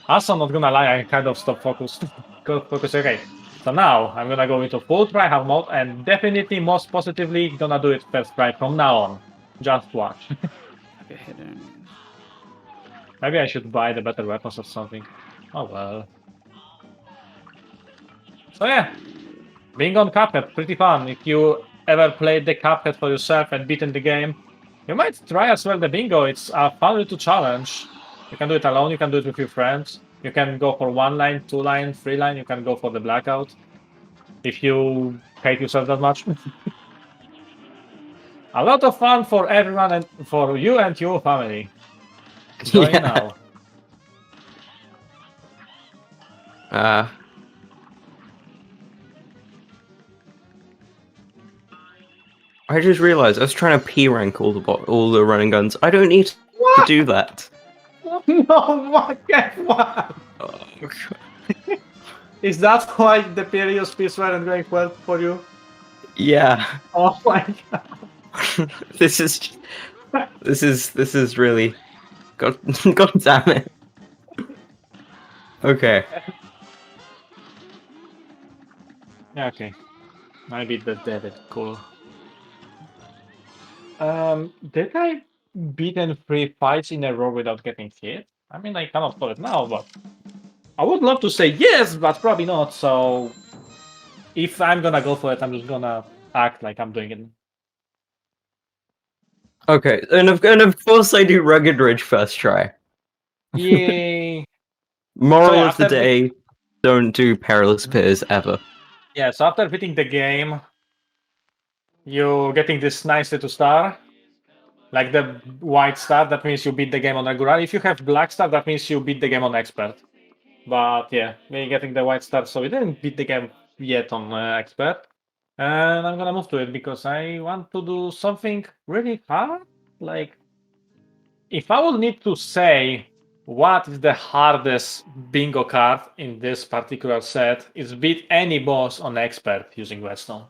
Also, not gonna lie, I kind of stopped focused. Okay. So now, I'm gonna go into full tryhard mode, and definitely most positively gonna do it first try from now on. Just watch. Okay, hit him. Maybe I should buy the better weapons or something. Oh well. So yeah, being on Cuphead, pretty fun. If you ever played the Cuphead for yourself and beaten the game, you might try as well the bingo. It's a fun little challenge. You can do it alone, you can do it with your friends. You can go for 1 line, 2 line, 3 line, you can go for the blackout. If you hate yourself that much. A lot of fun for everyone and for you and your family. Enjoy Yeah. now. I just realized I was trying to P rank all the running guns. I don't need to do that. No, my god, what? Oh, Is that why the previous piece weren't going well for you? yeah. Oh my god. This is really God God damn it. Okay. Yeah, okay. I beat the David. Cool. Did I beat in 3 fights in a row without getting hit? I mean, I cannot call it now, but I would love to say yes, but probably not. So if I'm gonna go for it, I'm just gonna act like I'm doing it. Okay, and of course I do Rugged Ridge first try. Yay! Moral So, yeah, of the after day: don't do Perilous Piers ever. Yeah, so after beating the game, you're getting this nice little star. Like the white star, that means you beat the game on regular. If you have black star, that means you beat the game on expert. But yeah, we're getting the white star, so we didn't beat the game yet on expert. And I'm gonna move to it because I want to do something really hard. Like, if I would need to say what is the hardest bingo card in this particular set, is beat any boss on expert using Whetstone.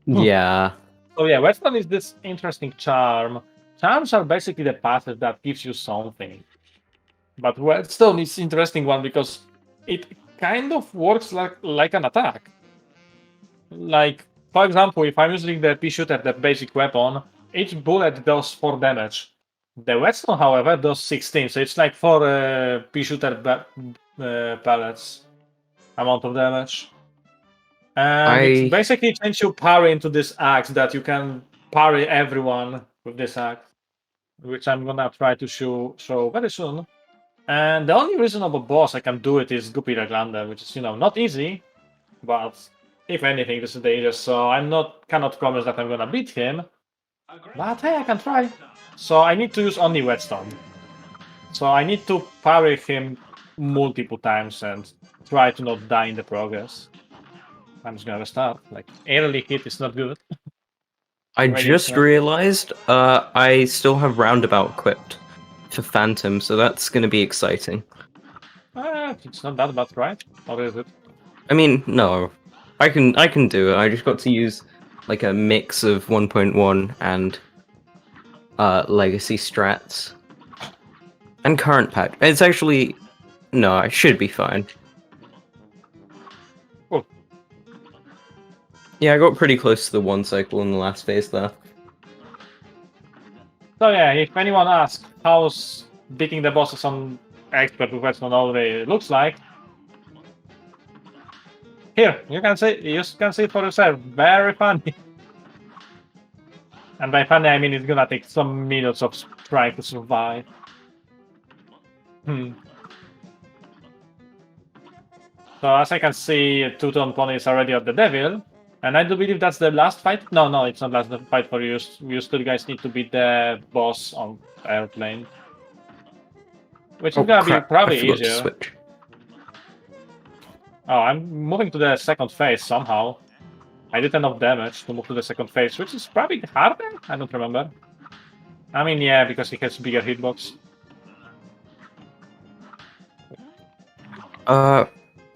Yeah. So yeah, Whetstone is this interesting charm. Charms are basically the passive that gives you something. But Whetstone is interesting one because it kind of works like an attack. like, for example, if I'm using the pea shooter, the basic weapon, each bullet does 4 damage. The whetstone, however, does 16, so it's like 4 pea shooter pellets amount of damage. And it's basically change your parry into this axe that you can parry everyone with this axe, which I'm gonna try to show very soon. And the only reasonable boss I can do it is Guppy Reglander, which is, not easy, but if anything, this is the easiest, so cannot promise that I'm gonna beat him. But hey, I can try. So I need to use only whetstone. So I need to parry him multiple times and try to not die in the progress. I'm just gonna restart. Like, early hit is not good. I just realized I still have Roundabout equipped for Phantom, so that's going to be exciting. It's not that bad, right? Or is it? I mean, no. I can do it. I just got to use like a mix of 1.1 and legacy strats. And current patch. It's actually... No, I should be fine. Cool. Yeah, I got pretty close to the 1 cycle in the last phase there. So yeah, if anyone asks how's beating the bosses on expert with whetstone already looks like, here, you can see it for yourself. Very funny. And by funny I mean it's gonna take some minutes of trying to survive. So as I can see, TwoTonePony is already at the devil, and I do believe that's the last fight. No, it's not last fight for you. You still guys need to beat the boss on airplane, which is gonna be probably easier. Switch. Oh, I'm moving to the second phase somehow. I did enough damage to move to the second phase, which is probably harder. I don't remember. I mean, yeah, because he has bigger hitbox.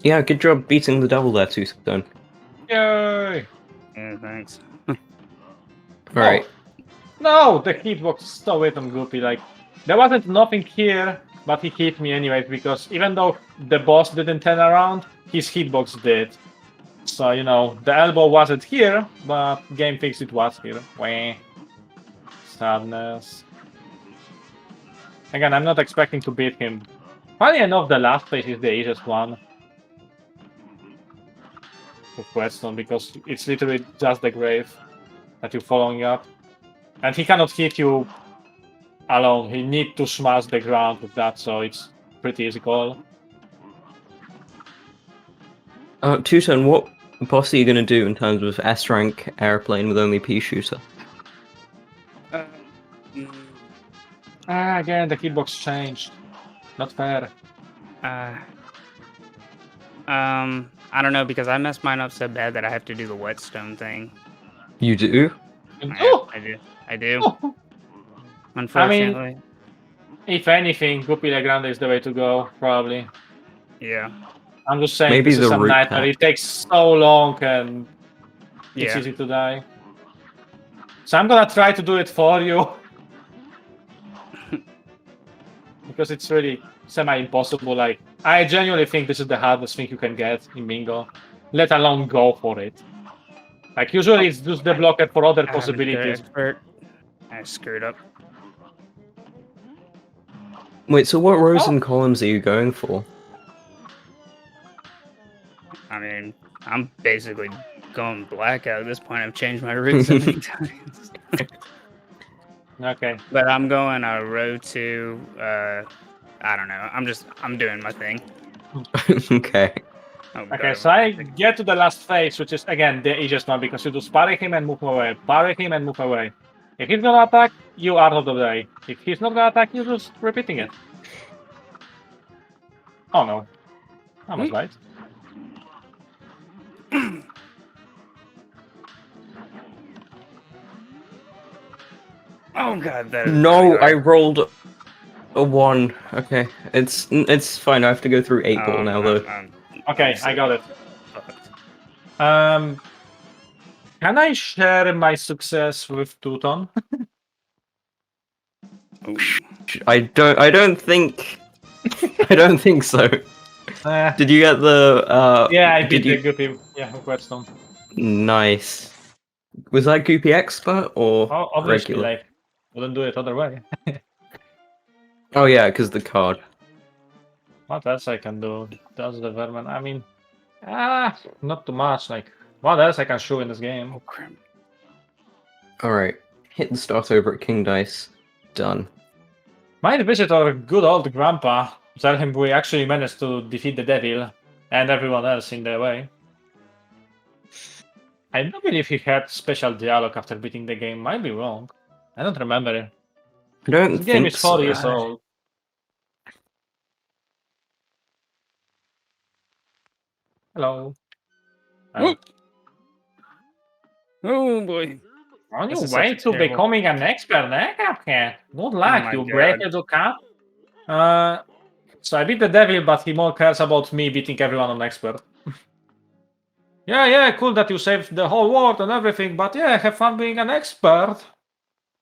Yeah, good job beating the devil there, TwoTone. Yay! Yeah, thanks. Alright. No, the hitbox is so weird on Guppy. Like, there wasn't nothing here, but he hit me anyways, because even though the boss didn't turn around, his hitbox did. So, the elbow wasn't here, but game thinks it was here. Wah. Sadness. Again, I'm not expecting to beat him. Funny enough, the last phase is the easiest one. With whetstone, because it's literally just the grave that you're following up. And he cannot hit you alone. He needs to smash the ground with that, so it's pretty easy call. TwoTone, what boss are you gonna do in terms of S rank airplane with only pea shooter? Again, the hitbox changed. Not fair. I don't know, because I messed mine up so bad that I have to do the whetstone thing. You do? I do. Unfortunately. I mean, if anything, Guppy Legrande is the way to go, probably. Yeah. I'm just saying, Maybe this is the a root nightmare. pack. It takes so long and it's Yeah. easy to die. So I'm gonna try to do it for you. Because it's really semi-impossible. Like, I genuinely think this is the hardest thing you can get in Bingo. Let alone go for it. Like, usually it's just the blocker for other possibilities. I screwed up. Wait, so what rows and columns are you going for? I mean, I'm basically going blackout at this point. I've changed my route so many times. Okay. But I'm going row 2. I don't know. I'm doing my thing. Okay. Oh, Okay, God. so I get to the last phase, which is, again, the easiest one, because you just parry him and move away. Parry him and move away. If he's gonna attack, you are out of the way. If he's not gonna attack, you're just repeating it. Oh no. I was right. Oh God, that is No, really I hard. rolled a 1. Okay, it's fine. I have to go through 8 ball now, though. Okay, I got it. Fucked. Can I share my success with TwoTone? Ooh. I don't think. I don't think so. Did you get the? Yeah, I beat did you? the Guppy. Yeah, with Whetstone. Nice. Was that Goopy Expert or Obviously, regular? like, wouldn't do it other way. Oh yeah, because the card. What else I can do? Does the vermin? I mean, not too much. Like, what else I can show in this game? Oh crap! Alright. Hit the start over at King Dice. Done. Might visit our good old grandpa. Tell him we actually managed to defeat the devil and everyone else in the way. I don't believe he had special dialogue after beating the game. Might be wrong. I don't remember it. I don't This game think is 4 so. years old. Hello. Oh boy! On This your is such way a to terrible- becoming an expert, eh, Cuphead? Good luck, my you God. great little cup. So I beat the devil, but he more cares about me beating everyone on expert. Yeah, cool that you saved the whole world and everything, but yeah, have fun being an expert.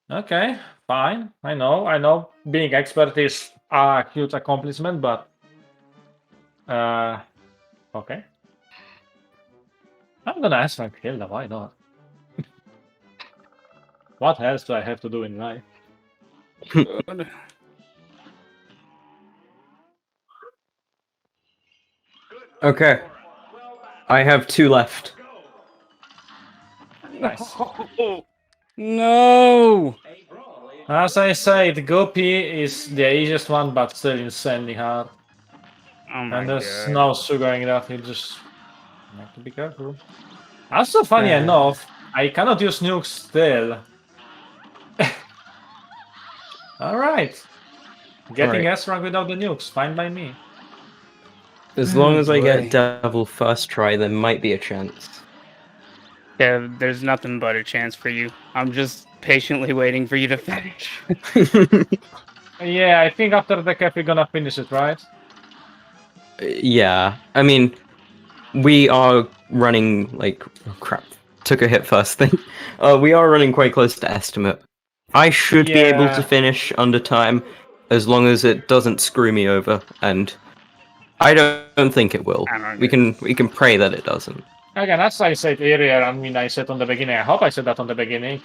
Okay, fine. I know. Being expert is a huge accomplishment, but okay. I'm gonna ask Frank Hilda, why not? What else do I have to do in life? God. Okay. I have 2 left. Nice. No! As I said, Gopi is the easiest one, but still insanely hard. Oh my And there's God! no sugaring that, you just have to be careful. Also, funny enough, I cannot use nukes still. Alright. Getting Alright. S rank without the nukes, fine by me. As long as I boy. get Devil first try, there might be a chance. Yeah, there's nothing but a chance for you. I'm just patiently waiting for you to finish. Yeah, I think after the cap we're gonna finish it, right? Yeah. I mean, we are running like oh crap. Took a hit first thing. We are running quite close to estimate. I should be able to Yeah. finish under time as long as it doesn't screw me over, and I don't think it will. I don't We can pray that it doesn't. Again, as I said earlier, I mean, I said on the beginning, I hope I said that on the beginning.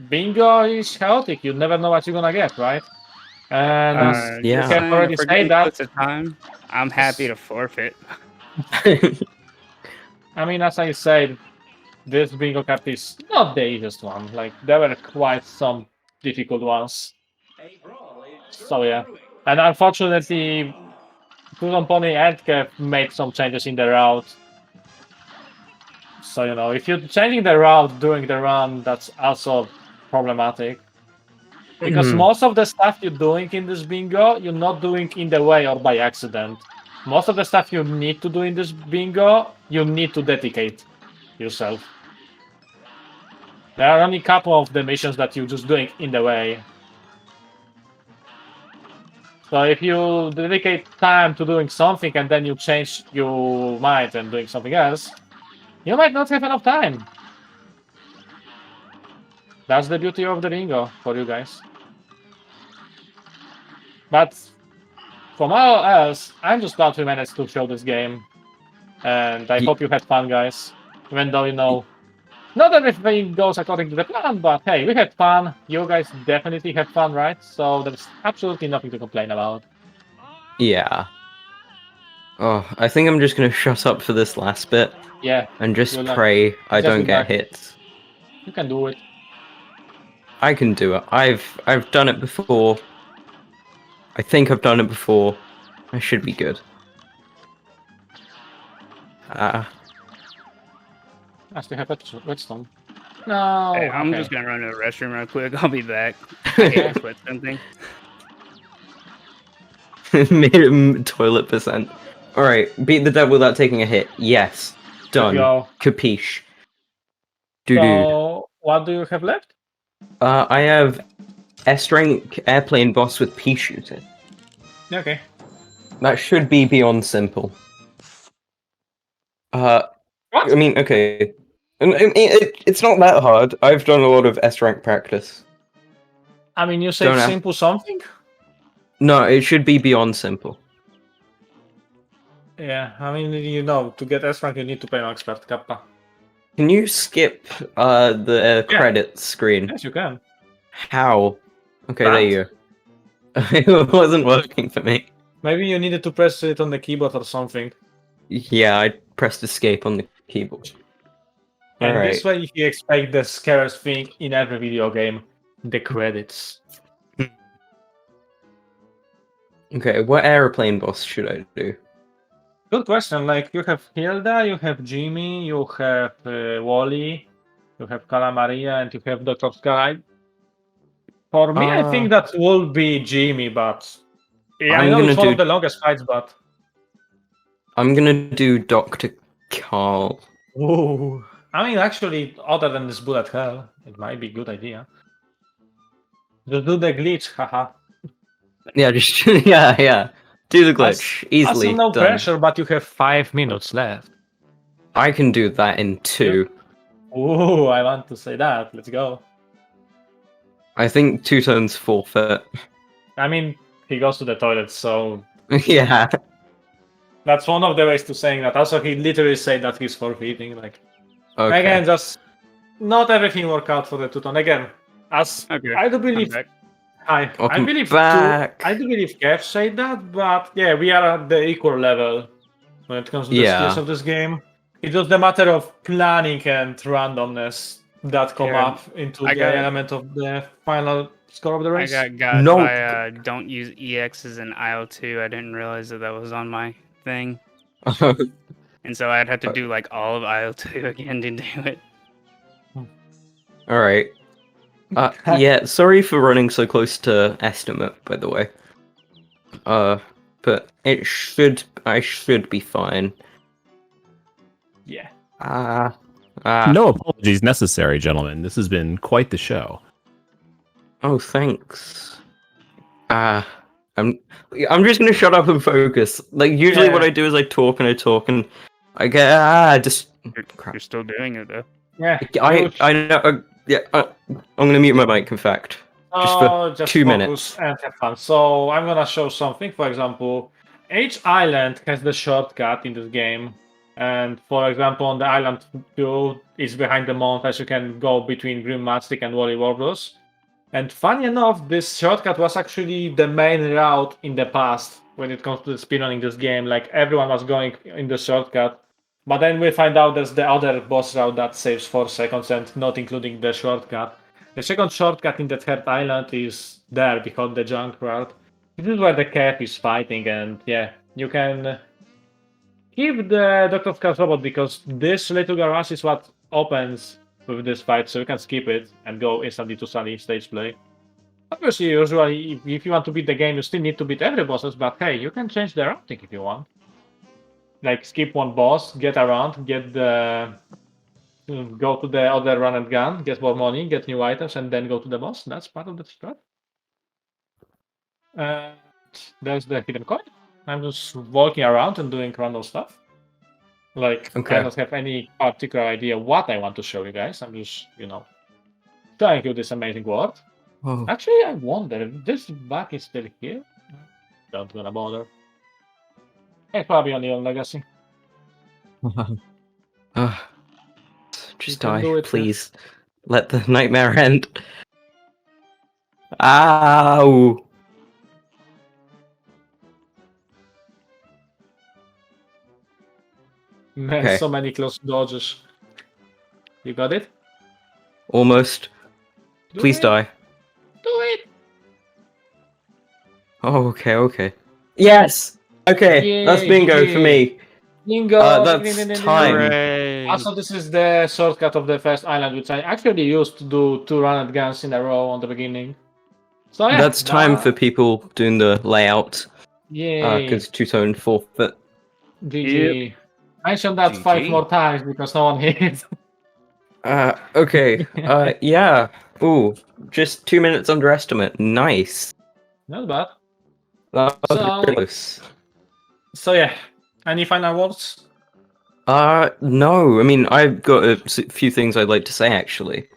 Bingo is chaotic, you never know what you're gonna get, right? And yeah. Just Kev saying, already if we're said getting that. close to time, I'm happy to forfeit. I mean, as I said, this bingo cap is not the easiest one. Like, there were quite some difficult ones. So, yeah. And unfortunately, TwoTonePony and Kev made some changes in the route. So, you know, if you're changing the route during the run, that's also problematic. Because Mhm. most of the stuff you're doing in this bingo, you're not doing in the way or by accident. Most of the stuff you need to do in this bingo, you need to dedicate yourself. There are only a couple of the missions that you're just doing in the way. So if you dedicate time to doing something and then you change your mind and doing something else, you might not have enough time. That's the beauty of the bingo for you guys. But from all else, I'm just glad we managed to show this game. And I hope you had fun, guys. Even though, you know, not everything goes according to the plan, but hey, we had fun. You guys definitely had fun, right? So there's absolutely nothing to complain about. Yeah. Oh, I think I'm just gonna shut up for this last bit Yeah, and just good luck. pray I Just don't good get luck. hits. You can do it. I can do it. I've done it before. I think I've done it before. I should be good. I still have redstone. No. Hey, I'm okay. just gonna run to the restroom real quick. I'll be back. I hate this redstone thing. Made it toilet percent. Alright, beat the devil without taking a hit. Yes. Done. Go. Capiche. Doo-doo. So, what do you have left? I have S-rank airplane boss with pea shooter. Okay. That should be beyond simple. What? I mean, okay. It's not that hard. I've done a lot of S-rank practice. I mean, you say Don't know. simple something? No, it should be beyond simple. Yeah, I mean, you know, to get S rank, you need to play on expert kappa. Can you skip the Yeah. credits screen? Yes, you can. How? Okay, That? there you go. It wasn't working for me. Maybe you needed to press it on the keyboard or something. Yeah, I pressed escape on the keyboard. And Alright. this way, if you expect the scariest thing in every video game, the credits. Okay, what aeroplane boss should I do? Good question. Like, you have Hilda, you have Jimmy, you have Wally, you have Calamaria, and you have Dr. Sky. For me, I think that will be Jimmy, but yeah, I I'm know gonna it's one of do- the longest fights, but I'm gonna do Dr. Carl. ooh. I mean, actually, other than this bullet hell, it might be a good idea. Just do the glitch, haha. Yeah, just yeah. Do the glitch. Easily Also, no done. pressure, but you have 5 minutes left. I can do that in 2. Ooh, I want to say that. Let's go. I think Two Tones forfeit. I mean, he goes to the toilet, so Yeah. that's one of the ways to saying that. Also, he literally said that he's forfeiting. Like, Okay. again, just not everything worked out for the two-tone. Again, as Okay. I do I'm believe, back. I Welcome believe back. I do believe Kev said that, but yeah, we are at the equal level when it comes to the Yeah. skills of this game. It's just a matter of planning and randomness that come Here, up into I the got- element of the final score of the I race. got No. by don't use EXs in IO2. I didn't realize that was on my thing. And so I'd have to do like all of IO2 again to do it. Alright. Yeah, sorry for running so close to estimate, by the way. But I should be fine. Yeah. No apologies necessary, gentlemen. This has been quite the show. Oh, thanks. I'm just gonna shut up and focus. Like, usually what Yeah. I do is I talk and I get, just... Crap. You're still doing it though. Yeah. I know, yeah, I'm gonna mute my mic, in fact. Just for 2 focus minutes. and have fun. So I'm gonna show something. For example, each island has the shortcut in this game. And for example, on the island 2 is behind the mountains. You can go between Grim Matchstick and Wally Warblers. And funny enough, this shortcut was actually the main route in the past when it comes to the speedrunning this game. Like, everyone was going in the shortcut. But then we find out there's the other boss route that saves 4 seconds and not including the shortcut. The second shortcut in the third island is there behind the junkyard. This is where the Cap is fighting, and yeah, you can keep the Dr. Scar's robot because this little garage is what opens with this fight, so you can skip it and go instantly to Sunny stage play. Obviously, usually, if you want to beat the game, you still need to beat every bosses, but hey, you can change the routing if you want. Like, skip one boss, get around, get the... go to the other run and gun, get more money, get new items, and then go to the boss. That's part of the strat. And there's the hidden coin. I'm just walking around and doing random stuff. Like, Okay. I don't have any particular idea what I want to show you guys. I'm just, showing you this amazing world. Oh. Actually, I wonder if this bug is still here. Don't gonna bother. It's probably only on Legacy. Just You can do die, it, please. Let the nightmare end. Ow! Man, Okay. so many close dodges. You got it? Almost. Do Please it. die. Do it! Oh, okay. Yes! Okay, that's Yay, bingo for GG. me. Bingo! That's time. Hooray! Also, this is the shortcut of the first island, which I actually used to do 2 run guns in a row on the beginning. So yeah, That's time for people doing the layout. Yay! Because two-tone forfeit. GG. Mention that 5 GG. more times because no one hit. Okay. Yeah. Ooh, just 2 minutes underestimate. Nice. Not bad. That was So- really close. So yeah, any final words? No. I mean, I've got a few things I'd like to say, actually.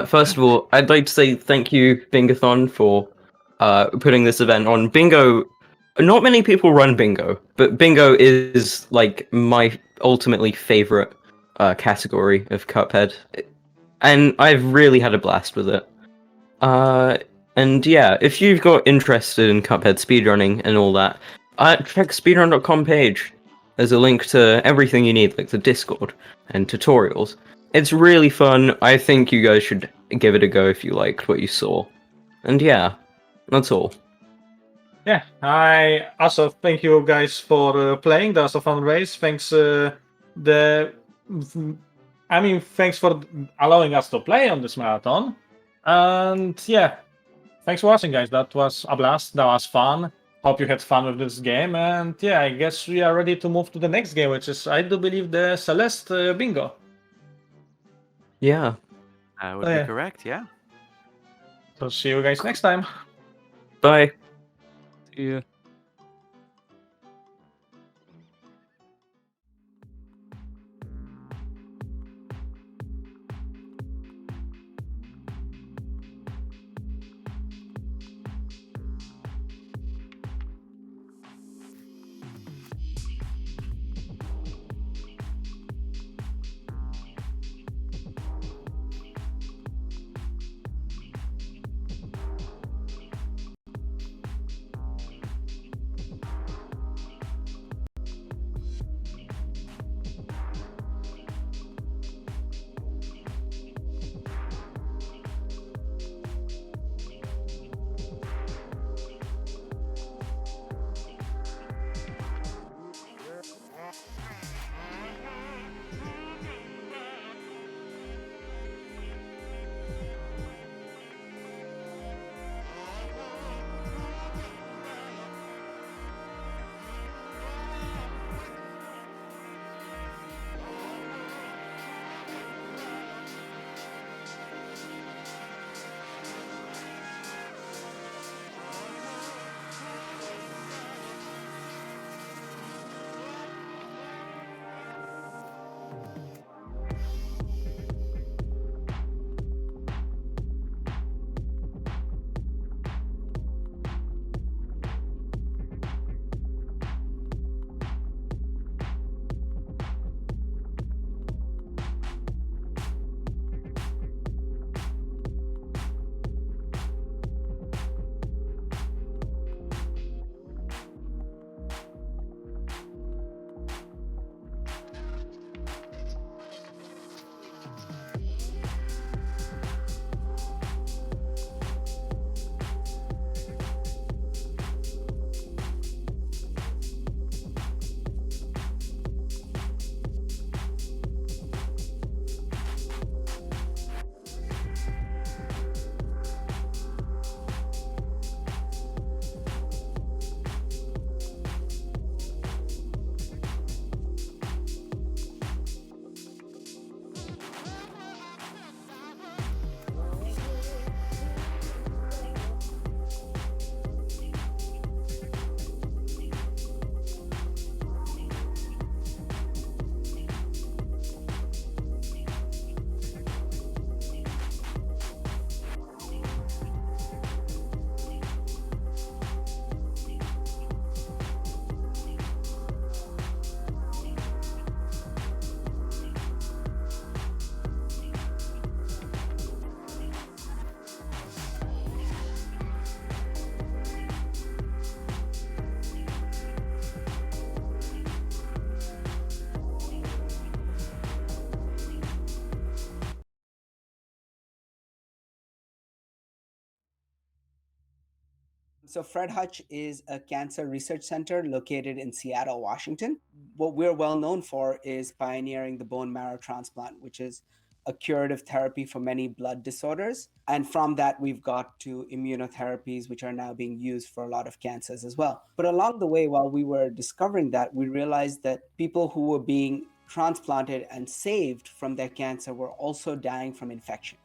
First of all, I'd like to say thank you, Bingothon, for putting this event on. Bingo, not many people run Bingo, but Bingo is, like, my ultimately favorite category of Cuphead, and I've really had a blast with it. And yeah, if you've got interested in Cuphead speedrunning and all that, check speedrun.com page. There's a link to everything you need, like the Discord and tutorials. It's really fun. I think you guys should give it a go if you liked what you saw. And yeah, that's all. Yeah, I also thank you guys for playing. That was a fun race. Thanks, thanks for allowing us to play on this marathon. And yeah, thanks for watching, guys. That was a blast. That was fun. Hope you had fun with this game. And yeah, I guess we are ready to move to the next game, which is, I do believe, the Celeste Bingo. Yeah. That would Yeah. be correct, yeah. So see you guys next time. Bye. Yeah. So, Fred Hutch is a cancer research center located in Seattle, Washington. What we're well known for is pioneering the bone marrow transplant, which is a curative therapy for many blood disorders. And from that, we've got to immunotherapies, which are now being used for a lot of cancers as well. But along the way, while we were discovering that, we realized that people who were being transplanted and saved from their cancer were also dying from infection.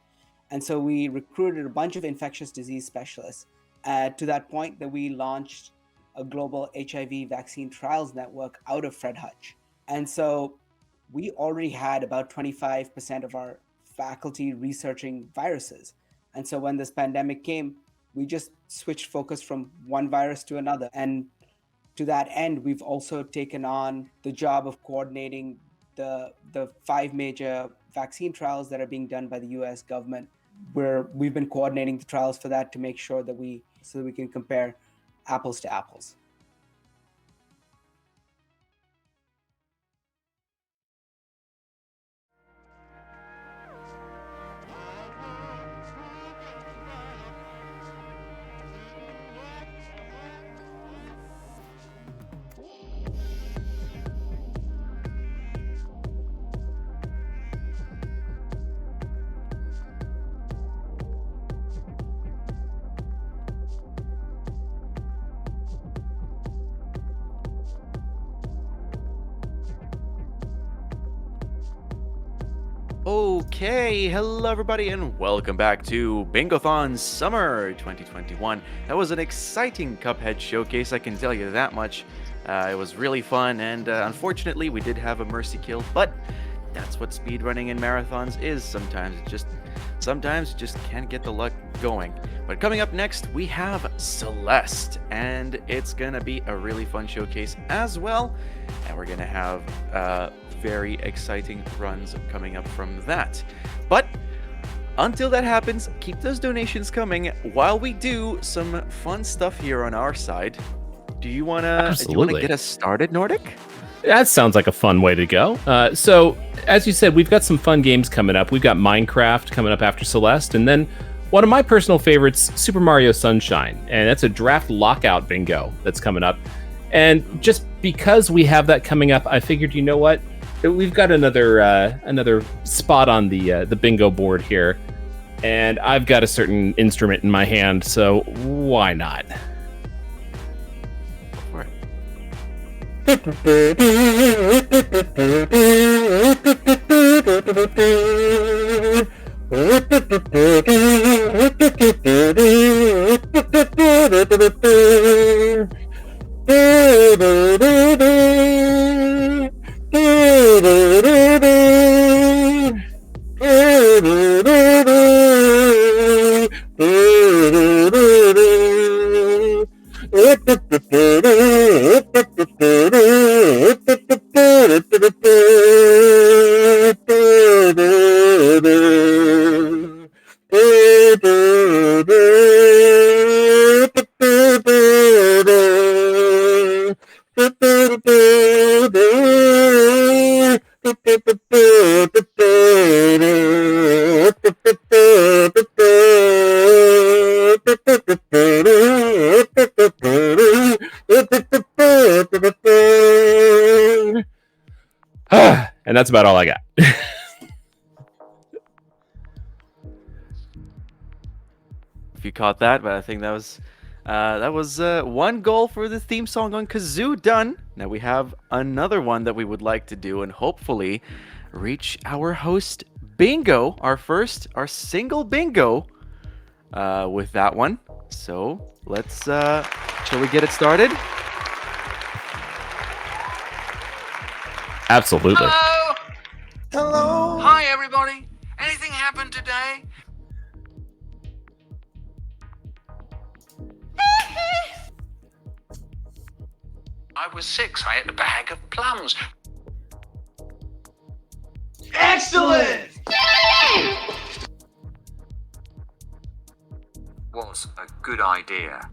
And so we recruited a bunch of infectious disease specialists to that point that we launched a global HIV vaccine trials network out of Fred Hutch. And so we already had about 25% of our faculty researching viruses. And so when this pandemic came, we just switched focus from one virus to another. And to that end, we've also taken on the job of coordinating the 5 major vaccine trials that are being done by the U.S. government. We've been coordinating the trials for that to make sure that we can compare apples to apples. Okay, hello everybody and welcome back to Bingothon Summer 2021. That was an exciting Cuphead showcase, I can tell you that much. It was really fun and unfortunately we did have a mercy kill, but that's what speedrunning in marathons is sometimes. Sometimes you just can't get the luck going. But coming up next, we have Celeste, and it's gonna be a really fun showcase as well. And we're gonna have very exciting runs coming up from that. But until that happens, keep those donations coming while we do some fun stuff here on our side. Do you wanna get us started, Nordic? That sounds like a fun way to go. So, as you said, we've got some fun games coming up. We've got Minecraft coming up after Celeste, and then one of my personal favorites, Super Mario Sunshine. And that's a draft lockout bingo that's coming up. And just because we have that coming up, I figured, you know what? We've got another spot on the bingo board here, and I've got a certain instrument in my hand, so why not? For And that's about all I got. If you caught that, but I think that was one goal for the theme song on Kazoo done. Now we have another one that we would like to do and hopefully reach our host bingo, our single bingo with that one. So let's shall we get it started? Absolutely. Hello. Hello. Hi, everybody. Anything happened today? I was 6. I ate a bag of plums. Excellent. Was a good idea.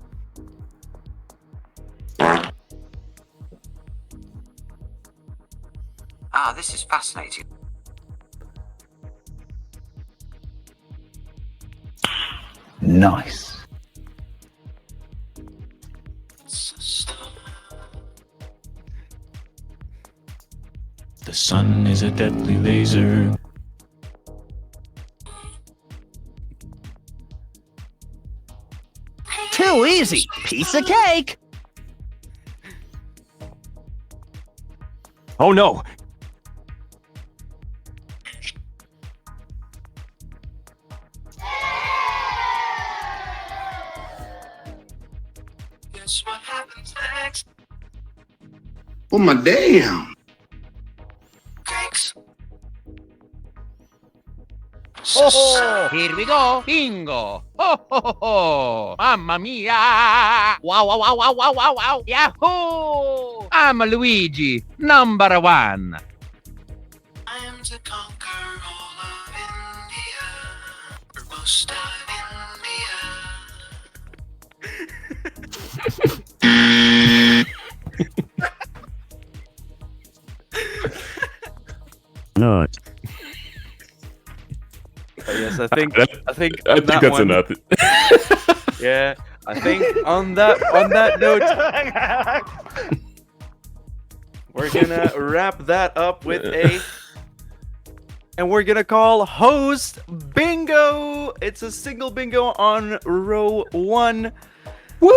Ah, this is fascinating. Nice. The sun is a deadly laser. Too easy. Piece of cake. Oh no! Guess what happens next? Oh my damn. Cakes. Oh, here we go. Bingo. Ho, ho, ho, ho. Mamma mia. Wow, wow, wow, wow, wow, wow, wow. Yahoo. I'm Luigi, number 1. come to conquer all of India, or most of No. Yes, I think I think that's enough. Yeah, I think on that note, we're gonna wrap that up with and we're gonna call host bingo. It's a single bingo on row 1. Woo!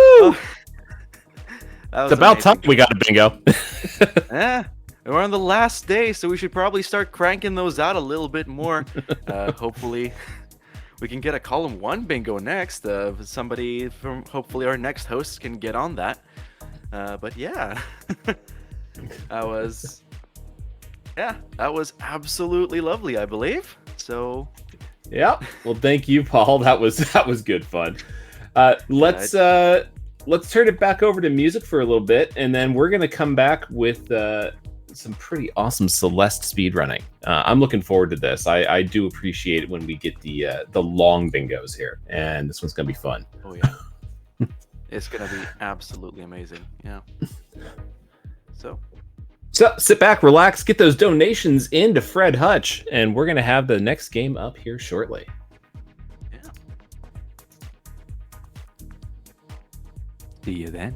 That was It's about amazing. time we got a bingo. We're on the last day, so we should probably start cranking those out a little bit more. Hopefully, we can get a column 1 bingo next. Somebody from hopefully our next host can get on that. But yeah, that was absolutely lovely, I believe. So Yeah. Well, thank you, Paul. That was good fun. Let's turn it back over to music for a little bit, and then we're gonna come back with some pretty awesome Celeste speedrunning. I'm looking forward to this. I do appreciate it when we get the long bingos here, and this one's gonna be fun. Oh yeah, it's gonna be absolutely amazing. Yeah. So sit back, relax, get those donations into Fred Hutch, and we're gonna have the next game up here shortly. yeah. See you then.